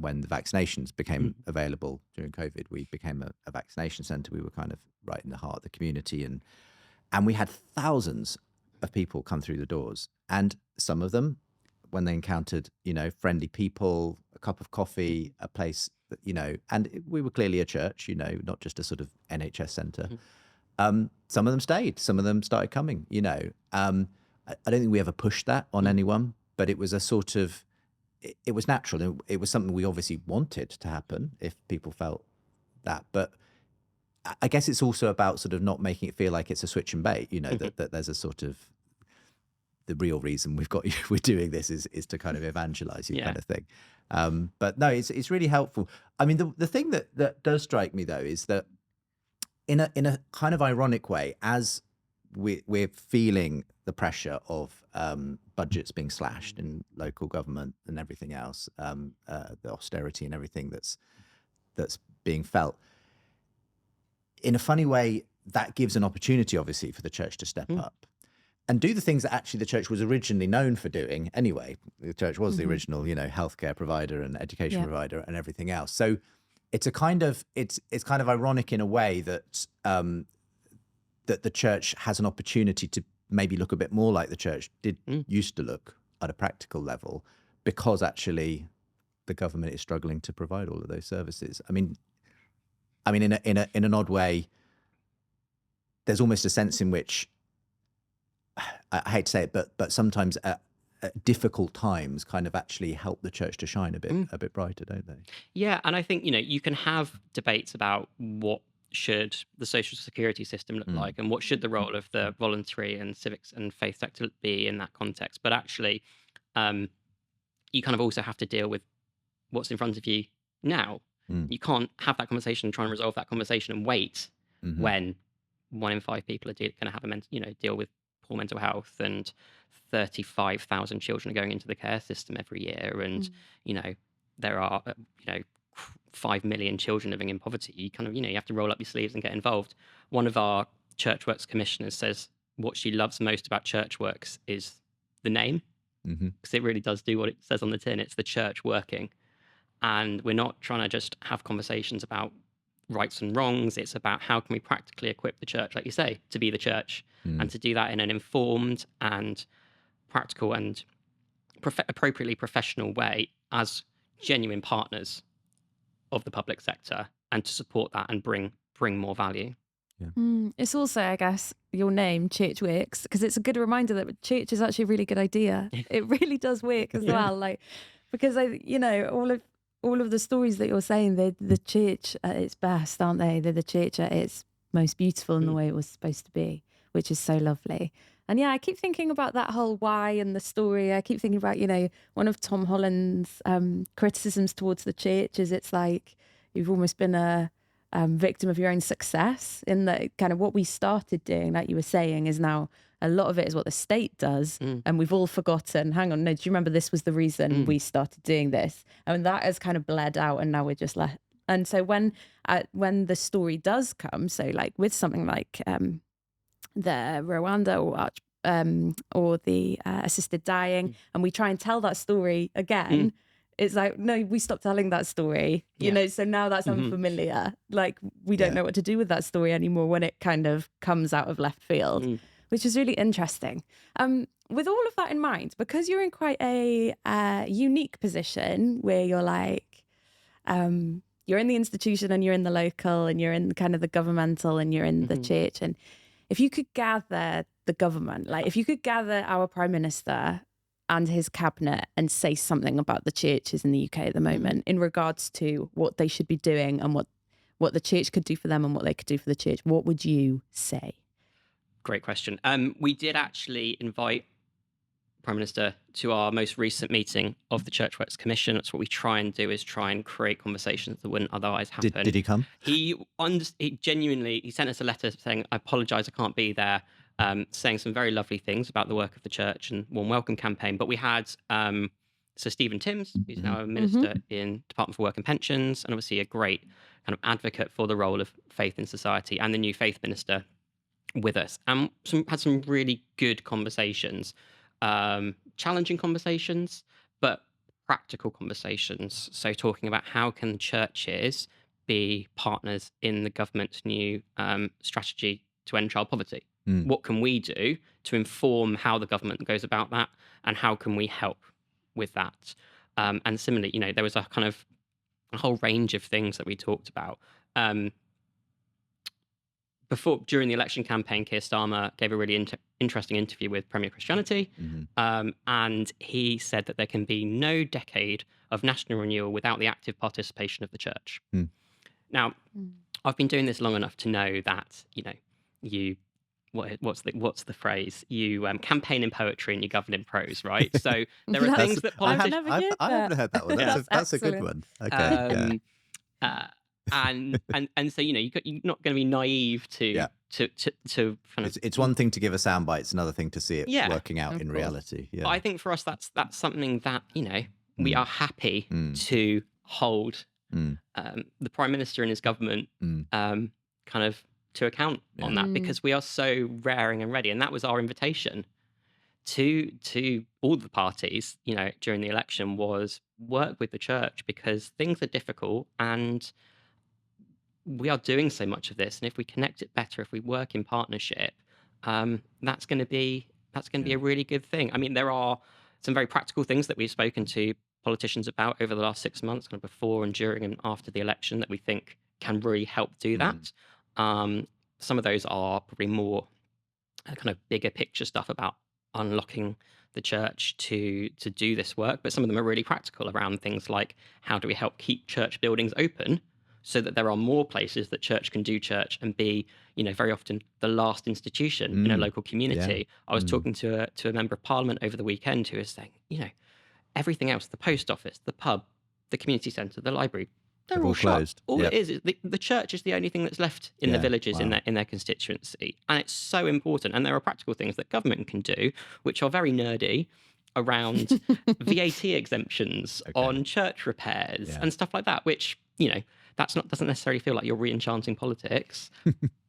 when the vaccinations became available during COVID, we became a vaccination centre. We were kind of right in the heart of the community, and we had thousands of people come through the doors, and some of them, when they encountered, you know, friendly people, a cup of coffee, a place that, you know, and we were clearly a church, you know, not just a sort of NHS centre. Some of them stayed, some of them started coming, you know. I don't think we ever pushed that on anyone, but it was a sort of, it was natural. It was something we obviously wanted to happen if people felt that. But I guess it's also about sort of not making it feel like it's a switch and bait, you know, that there's a sort of, the real reason we're doing this is to kind of evangelize you, kind of thing. But no, it's really helpful. I mean, the thing that does strike me, though, is that in a kind of ironic way, as we're feeling the pressure of budgets being slashed in local government and everything else, the austerity and everything that's being felt. In a funny way, that gives an opportunity, obviously, for the church to step up and do the things that actually the church was originally known for doing anyway. The church was the original, healthcare provider and education provider and everything else. So it's a kind of it's kind of ironic in a way that that the church has an opportunity to maybe look a bit more like the church did used to look at a practical level, because actually the government is struggling to provide all of those services. I mean, in an odd way, there's almost a sense in which, I hate to say it, but sometimes at difficult times kind of actually help the church to shine a bit brighter, don't they? Yeah, and I think you can have debates about what should the social security system look like, and what should the role of the voluntary and civics and faith sector be in that context. But actually, you kind of also have to deal with what's in front of you now. You can't have that conversation and try and resolve that conversation and wait when 1 in 5 people are going to have deal with poor mental health, and 35,000 children are going into the care system every year, and there are 5 million children living in poverty. You kind of you have to roll up your sleeves and get involved. One of our Churchworks commissioners says what she loves most about Churchworks is the name, because it really does do what it says on the tin. It's the church working, and we're not trying to just have conversations about rights and wrongs. It's about how can we practically equip the church, like you say, to be the church, and to do that in an informed and practical and appropriately professional way as genuine partners of the public sector, and to support that and bring more value. It's also, I guess, your name, Churchworks, because it's a good reminder that church is actually a really good idea. It really does work as well. Like, because all of the stories that you're saying, they're the church at its best, aren't they? They're the church at its most beautiful in the way it was supposed to be, which is so lovely. And yeah, I keep thinking about that whole why and the story. I keep thinking about, one of Tom Holland's criticisms towards the church is it's like you've almost been a victim of your own success, in that kind of what we started doing, like you were saying, is now a lot of it is what the state does. And we've all forgotten, hang on, no, do you remember this was the reason we started doing this? And that has kind of bled out, and now we're just left. And so when the story does come, so like with something like the Rwanda or the assisted dying, and we try and tell that story again, it's like, no, we stopped telling that story, so now that's unfamiliar. Like, we don't know what to do with that story anymore when it kind of comes out of left field, which is really interesting. With all of that in mind, because you're in quite a unique position where you're like, you're in the institution and you're in the local and you're in kind of the governmental and you're in the church. And if you could gather the government, like if you could gather our Prime Minister and his cabinet and say something about the churches in the UK at the moment in regards to what they should be doing and what the church could do for them and what they could do for the church, what would you say? Great question. We did actually invite Prime Minister to our most recent meeting of the Churchworks Commission. That's what we try and do, is try and create conversations that wouldn't otherwise happen. Did he come? He genuinely, he sent us a letter saying, I apologise, I can't be there, saying some very lovely things about the work of the church and warm welcome campaign. But we had Sir Stephen Timms, who's now a minister in Department for Work and Pensions, and obviously a great kind of advocate for the role of faith in society, and the new faith minister with us, and had some really good conversations. Challenging conversations, but practical conversations. So talking about how can churches be partners in the government's new strategy to end child poverty? What can we do to inform how the government goes about that, and how can we help with that? And similarly, there was a kind of a whole range of things that we talked about. During the election campaign, Keir Starmer gave a really interesting interview with Premier Christianity, and he said that there can be no decade of national renewal without the active participation of the church. Now, I've been doing this long enough to know that what's the phrase? You campaign in poetry and you govern in prose, right? So there are things that politicians. I haven't heard that one. That's a good one. Okay. And so you're not going to be naive to to kind of It's one thing to give a soundbite; it's another thing to see it yeah. working out Of in course. reality. But Yeah, I think for us that's something that we are happy to hold the Prime Minister and his government kind of to account on that, because we are so raring and ready, and that was our invitation to all the parties during the election, was work with the church, because things are difficult and we are doing so much of this, and if we connect it better, if we work in partnership, that's going to be a really good thing. I mean, there are some very practical things that we've spoken to politicians about over the last 6 months, kind of before and during and after the election, that we think can really help do that. Some of those are probably more kind of bigger picture stuff about unlocking the church to do this work, but some of them are really practical around things like, how do we help keep church buildings open so that there are more places that church can do church and be, very often the last institution in a local community. I was talking to a member of parliament over the weekend who was saying, everything else, the post office, the pub, the community centre, the library, they're all shut. closed. All it is the church is the only thing that's left in the villages in their constituency, and it's so important. And there are practical things that government can do, which are very nerdy, around VAT exemptions on church repairs and stuff like that. Which doesn't necessarily feel like you're re-enchanting politics.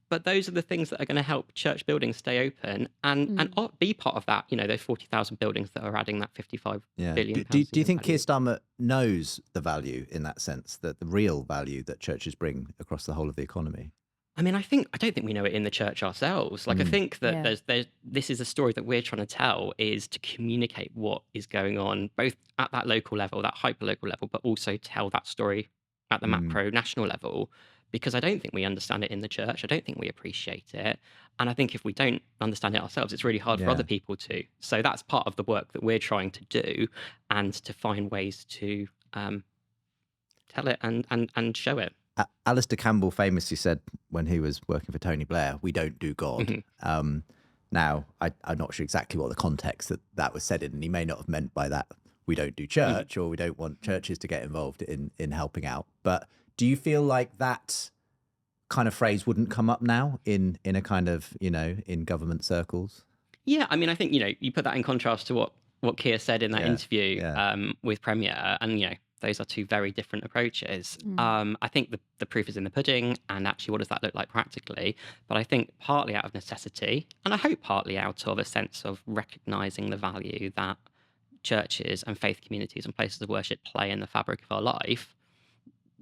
But those are the things that are going to help church buildings stay open and be part of that. Those 40,000 buildings that are adding that 55 billion. Do you think Keir Starmer knows the value in that sense, that the real value that churches bring across the whole of the economy? I mean, I don't think we know it in the church ourselves. Like, I think that this is a story that we're trying to tell, is to communicate what is going on, both at that local level, that hyper local level, but also tell that story at the macro national level. Because I don't think we understand it in the church. I don't think we appreciate it. And I think if we don't understand it ourselves, it's really hard for other people to. So that's part of the work that we're trying to do, and to find ways to tell it and show it. Alistair Campbell famously said, when he was working for Tony Blair, "We don't do God." Now, I'm not sure exactly what the context that was said in, and he may not have meant by that, we don't do church, or we don't want churches to get involved in helping out. But do you feel like that kind of phrase wouldn't come up now in a kind of, in government circles? Yeah, I mean, I think, you put that in contrast to what Keir said in that interview with Premier, and, those are two very different approaches. I think the proof is in the pudding, and actually what does that look like practically? But I think partly out of necessity, and I hope partly out of a sense of recognising the value that churches and faith communities and places of worship play in the fabric of our life,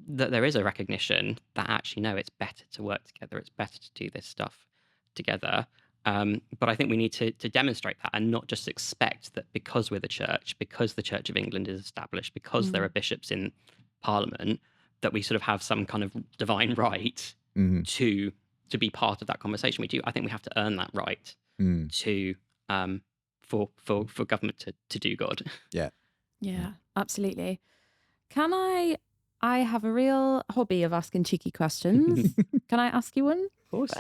that there is a recognition that actually, no, it's better to work together. It's better to do this stuff together. But I think we need to demonstrate that, and not just expect that because we're the church, because the Church of England is established, because there are bishops in Parliament, that we sort of have some kind of divine right to be part of that conversation. We do. I think we have to earn that right to for government to do God. Yeah, absolutely. Can I have a real hobby of asking cheeky questions. Can I ask you one? Of course.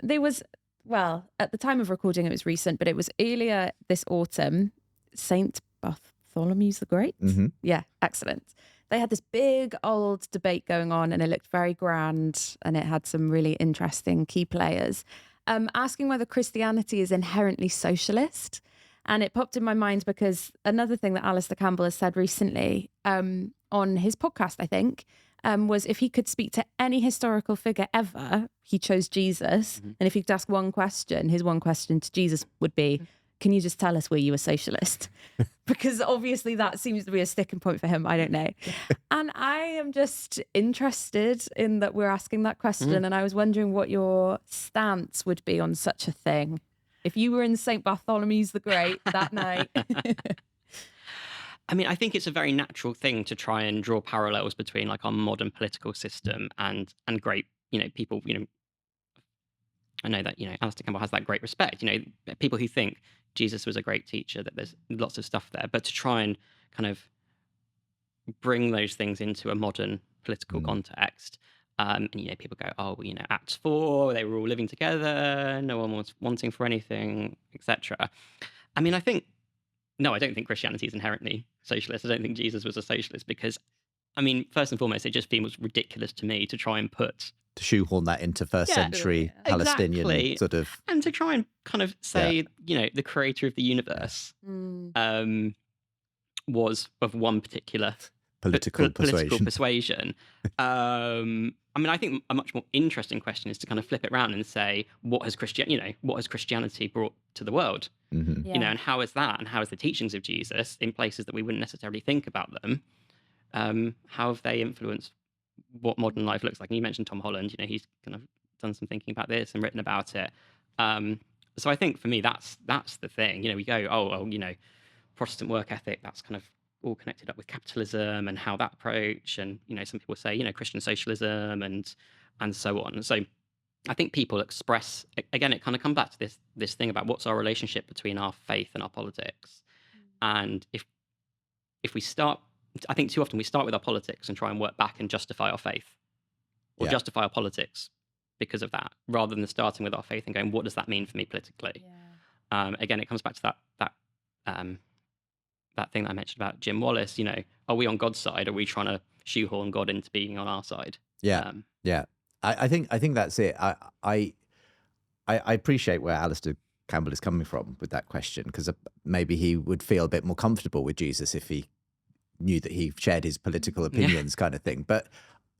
There was, well, at the time of recording, it was recent, but it was earlier this autumn, Saint Bartholomew's the Great. Yeah, excellent. They had this big old debate going on, and it looked very grand, and it had some really interesting key players, asking whether Christianity is inherently socialist. And it popped in my mind because another thing that Alistair Campbell has said recently on his podcast, I think, was if he could speak to any historical figure ever, he chose Jesus. And if he could ask one question, his one question to Jesus would be, can you just tell us were you a socialist? Because obviously that seems to be a sticking point for him. I don't know. And I am just interested in that we're asking that question. And I was wondering what your stance would be on such a thing. If you were in St. Bartholomew's the Great that night. I mean, I think it's a very natural thing to try and draw parallels between like our modern political system and great, people, I know that, Alistair Campbell has that great respect, people who think Jesus was a great teacher, that there's lots of stuff there, but to try and kind of bring those things into a modern political context. And, people go, oh, well, Acts 4, they were all living together, no one was wanting for anything, etc. I mean, I don't think Christianity is inherently socialist. I don't think Jesus was a socialist, because I mean, first and foremost, it just feels ridiculous to me to try and put To shoehorn that into first century Palestinian exactly, sort of, and to try and kind of say, the creator of the universe was of one particular political political persuasion. persuasion. I mean, I think a much more interesting question is to kind of flip it around and say, what has Christianity brought to the world? Mm-hmm. Yeah. And how is that, and how is the teachings of Jesus in places that we wouldn't necessarily think about them? How have they influenced what modern life looks like? And you mentioned Tom Holland. He's kind of done some thinking about this and written about it. So I think for me, that's the thing. We go, oh, well, Protestant work ethic. That's kind of all connected up with capitalism and how that approach. And some people say, Christian socialism and so on. So I think people express, again, it kind of comes back to this thing about what's our relationship between our faith and our politics. And if we start, I think too often we start with our politics and try and work back and justify our faith or justify our politics because of that, rather than starting with our faith and going, what does that mean for me politically? Again, it comes back to that thing that I mentioned about Jim Wallace. Are we on God's side? Are we trying to shoehorn God into being on our side? Yeah. I think that's it. I appreciate where Alistair Campbell is coming from with that question, because maybe he would feel a bit more comfortable with Jesus if he knew that he shared his political opinions, kind of thing. But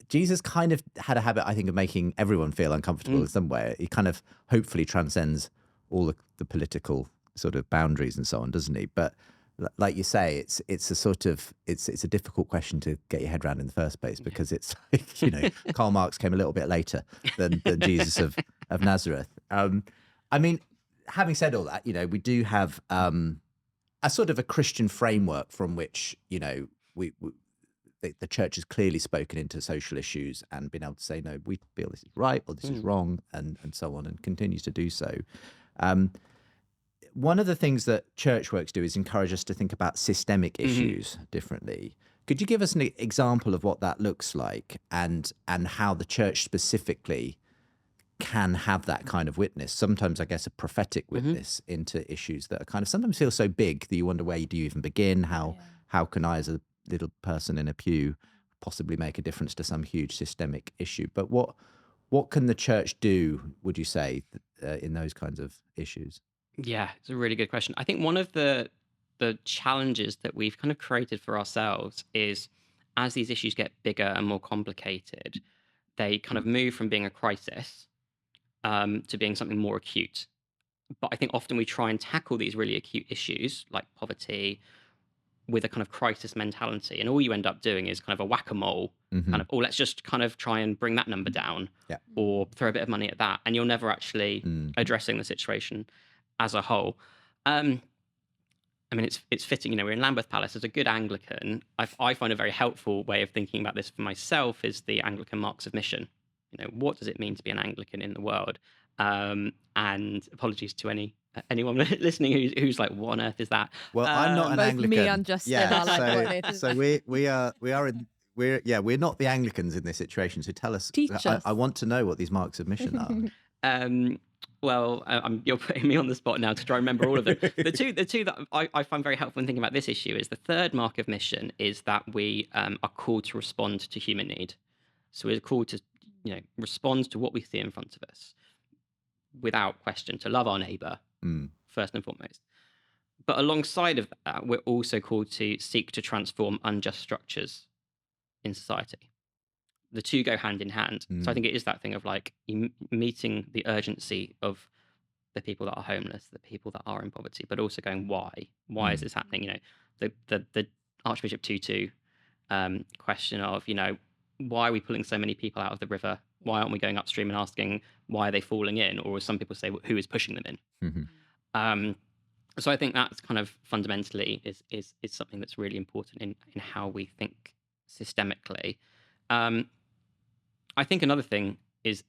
Jesus kind of had a habit, I think, of making everyone feel uncomfortable in some way. He kind of hopefully transcends all the political sort of boundaries and so on, doesn't he? But like you say, it's a sort of it's a difficult question to get your head around in the first place, because it's like, Karl Marx came a little bit later than Jesus of Nazareth. I mean, having said all that, we do have a sort of a Christian framework from which the church has clearly spoken into social issues and been able to say, no, we feel this is right or this is wrong, and so on, and continues to do so. One of the things that church works do is encourage us to think about systemic issues differently. Could you give us an example of what that looks like, and how the church specifically can have that kind of witness, sometimes I guess a prophetic witness into issues that are kind of sometimes feel so big that you wonder, where do you even begin? How can I, as a little person in a pew, possibly make a difference to some huge systemic issue? But what can the church do, would you say, in those kinds of issues? Yeah, it's a really good question. I think one of the challenges that we've kind of created for ourselves is, as these issues get bigger and more complicated, they kind of move from being a crisis to being something more acute. But I think often we try and tackle these really acute issues like poverty with a kind of crisis mentality, and all you end up doing is kind of a whack-a-mole, kind of, let's just kind of try and bring that number down, or throw a bit of money at that, and you're never actually addressing the situation as a whole. I mean, it's fitting. We're in Lambeth Palace. As a good Anglican, I find a very helpful way of thinking about this for myself is the Anglican marks of mission. What does it mean to be an Anglican in the world? And apologies to anyone listening who's like, what on earth is that? Well, I'm not an both Anglican. Me and Justin are like, so we're not the Anglicans in this situation. So tell us. Teach us. I want to know what these marks of mission are. Well, you're putting me on the spot now to try and remember all of them. The two that I find very helpful in thinking about this issue is the third mark of mission is that we are called to respond to human need. So we're called to respond to what we see in front of us without question, to love our neighbour first and foremost. But alongside of that, we're also called to seek to transform unjust structures in society. The two go hand in hand. So I think it is that thing of like meeting the urgency of the people that are homeless, the people that are in poverty, but also going, why? Why is this happening? The Archbishop Tutu question of, why are we pulling so many people out of the river? Why aren't we going upstream and asking why are they falling in? Or as some people say, who is pushing them in? So I think that's kind of fundamentally is something that's really important in how we think systemically. I think another thing is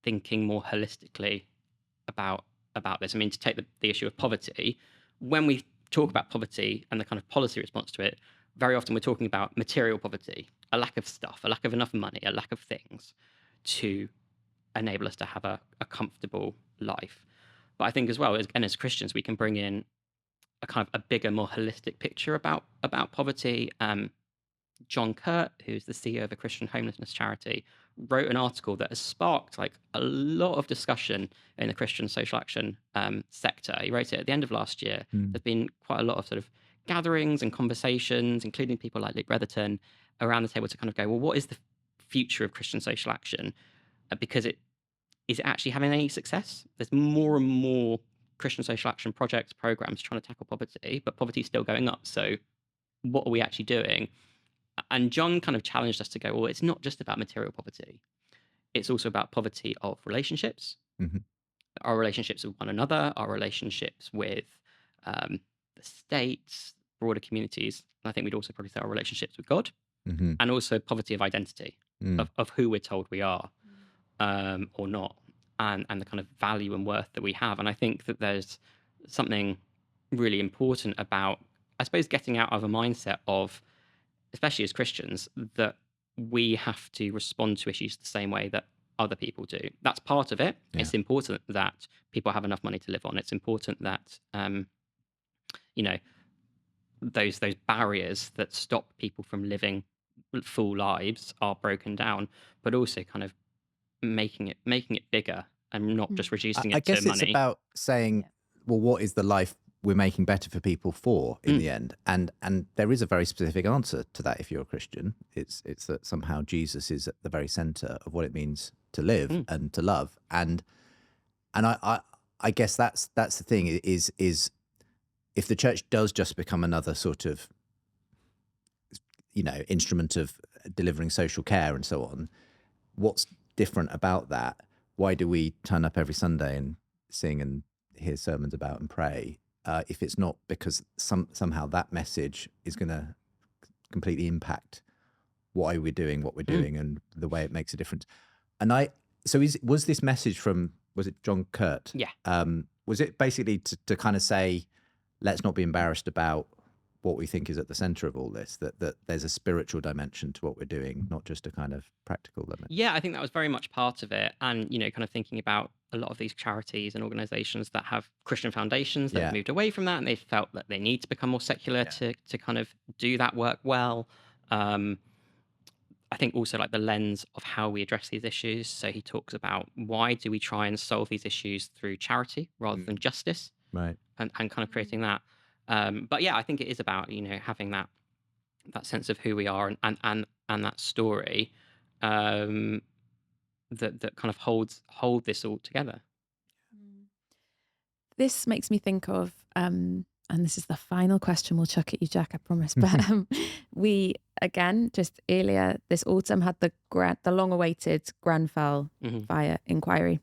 thinking more holistically about this. I mean, to take the issue of poverty, when we talk about poverty and the kind of policy response to it, very often we're talking about material poverty, a lack of stuff, a lack of enough money, a lack of things to enable us to have a comfortable life. But I think as well, as Christians, we can bring in a kind of a bigger, more holistic picture about poverty. John Kurt, who's the CEO of a Christian homelessness charity, wrote an article that has sparked like a lot of discussion in the Christian social action sector. He wrote it at the end of last year. There's been quite a lot of sort of gatherings and conversations, including people like Luke Retherton, around the table to kind of go, well, what is the future of Christian social action? Because is it actually having any success? There's more and more Christian social action projects, programs trying to tackle poverty, but poverty is still going up. So what are we actually doing? And John kind of challenged us to go, well, it's not just about material poverty. It's also about poverty of relationships, our relationships with one another, our relationships with the states, broader communities. And I think we'd also probably say our relationships with God, and also poverty of identity, of who we're told we are or not, and the kind of value and worth that we have. And I think that there's something really important about, I suppose, getting out of a mindset of, especially as Christians, that we have to respond to issues the same way that other people do. That's part of it. Yeah. It's important that people have enough money to live on. It's important that, those barriers that stop people from living full lives are broken down, but also kind of making it bigger and not just reducing it to money. I guess it's about saying, well, what is the life we're making better for people for in the end? And there is a very specific answer to that if you're a Christian. It's that somehow Jesus is at the very center of what it means to live and to love. And I guess that's the thing is if the church does just become another sort of, instrument of delivering social care and so on, what's different about that? Why do we turn up every Sunday and sing and hear sermons about and pray? If it's not because somehow that message is going to completely impact why we're doing what we're doing and the way it makes a difference. And was this message was it John Kurt? Yeah. Was it basically to kind of say, let's not be embarrassed about what we think is at the center of all this, that there's a spiritual dimension to what we're doing, not just a kind of practical limit? Yeah, I think that was very much part of it. And, kind of thinking about a lot of these charities and organizations that have Christian foundations that have moved away from that, and they felt that they need to become more secular to kind of do that work well. I think also like the lens of how we address these issues. So he talks about, why do we try and solve these issues through charity rather than justice? Right. And kind of creating that. But yeah, I think it is about, having that sense of who we are and that story that kind of hold this all together. This makes me think of, and this is the final question we'll chuck at you, Jack, I promise. But we, again, just earlier this autumn had the long-awaited Grenfell fire inquiry.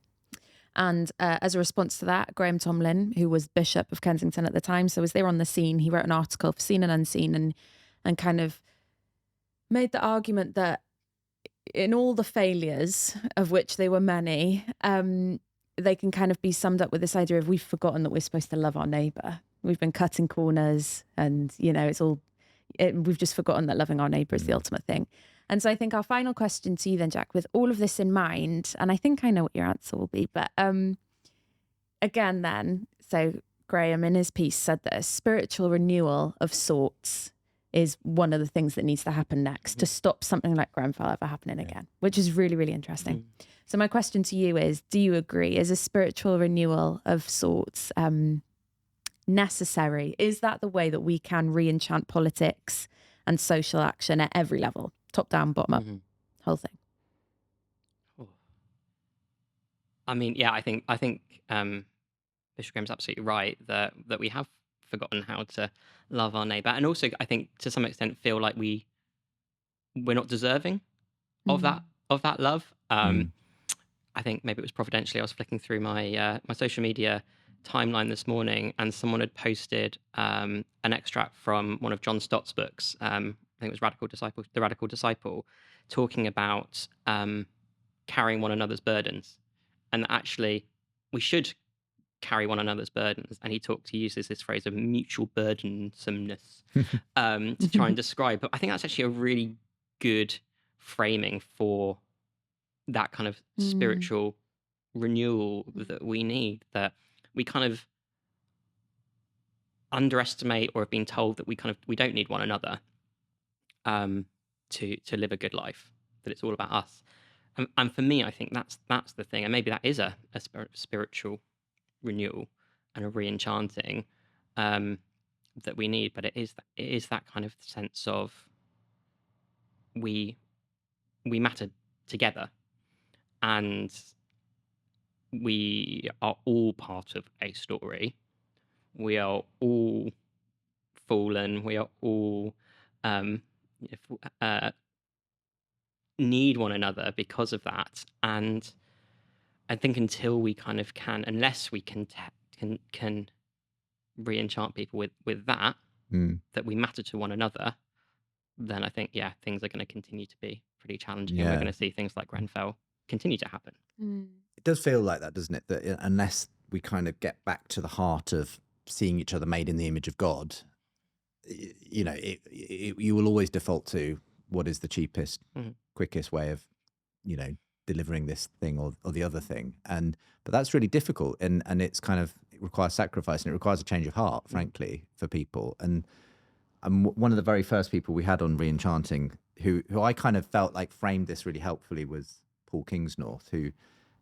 And as a response to that, Graham Tomlin, who was Bishop of Kensington at the time, so was there on the scene, he wrote an article for Seen and Unseen and kind of made the argument that in all the failures, of which there were many, they can kind of be summed up with this idea of, we've forgotten that we're supposed to love our neighbour. We've been cutting corners and, we've just forgotten that loving our neighbour is the ultimate thing. And so I think our final question to you then, Jack, with all of this in mind, and I think I know what your answer will be, but again then, so Graham in his piece said that a spiritual renewal of sorts is one of the things that needs to happen next to stop something like Grenfell ever happening again, which is really, really interesting. So my question to you is, do you agree? Is a spiritual renewal of sorts necessary? Is that the way that we can re-enchant politics and social action at every level? Top down, bottom up, whole thing. I mean, yeah, I think Bishop Graham's absolutely right that we have forgotten how to love our neighbour, and also I think to some extent feel like we're not deserving of that love. I think maybe it was providentially I was flicking through my my social media timeline this morning, and someone had posted an extract from one of John Stott's books. I think it was The Radical Disciple, talking about carrying one another's burdens, and actually we should carry one another's burdens. And he uses this phrase of mutual burdensomeness to try and describe. But I think that's actually a really good framing for that kind of spiritual renewal that we need, that we kind of underestimate or have been told that we don't need one another. to live a good life, that it's all about us. And for me, I think that's the thing, and maybe that is a spiritual renewal and a re-enchanting that we need. But it is that kind of sense of we matter together, and we are all part of a story. We are all fallen. We are all um, need one another because of that. And I think until we kind of unless we can re-enchant people with that, that we matter to one another, then I think, yeah, things are going to continue to be pretty challenging, and we're going to see things like Grenfell continue to happen. It does feel like that, doesn't it? That unless we kind of get back to the heart of seeing each other made in the image of God, you know, you will always default to what is the cheapest, quickest way of, you know, delivering this thing or the other thing. But that's really difficult, and it's kind of, it requires sacrifice, and it requires a change of heart, frankly, for people. And one of the very first people we had on Re-Enchanting who I kind of felt like framed this really helpfully was Paul Kingsnorth, who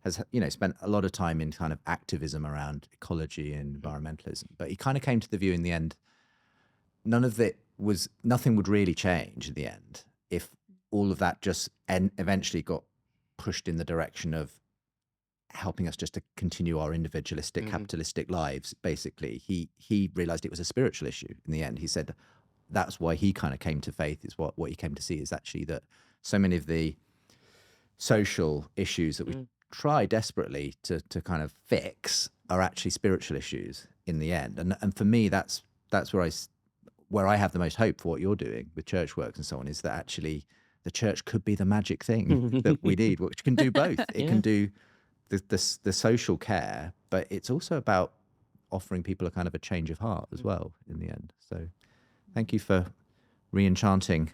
has, you know, spent a lot of time in kind of activism around ecology and environmentalism. But he kind of came to the view in the end, nothing would really change in the end if all of that just eventually got pushed in the direction of helping us just to continue our individualistic, capitalistic lives. Basically, he realized it was a spiritual issue in the end. He said that's why he kind of came to faith, is what he came to see is actually that so many of the social issues that we try desperately to kind of fix are actually spiritual issues in the end. And for me, that's where I have the most hope for what you're doing with church works and so on, is that actually the church could be the magic thing that we need, which can do both. It can do the social care, but it's also about offering people a kind of a change of heart as well in the end. So thank you for re-enchanting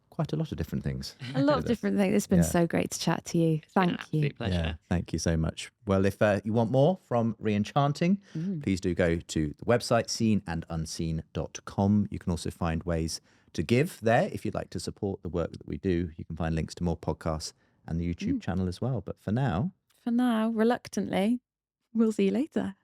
quite a lot of different things. A lot of different things. It's been so great to chat to you. Thank you. Pleasure. Yeah, thank you so much. Well, if you want more from Re-Enchanting, please do go to the website, seenandunseen.com. You can also find ways to give there if you'd like to support the work that we do. You can find links to more podcasts and the YouTube channel as well. But for now, reluctantly, we'll see you later.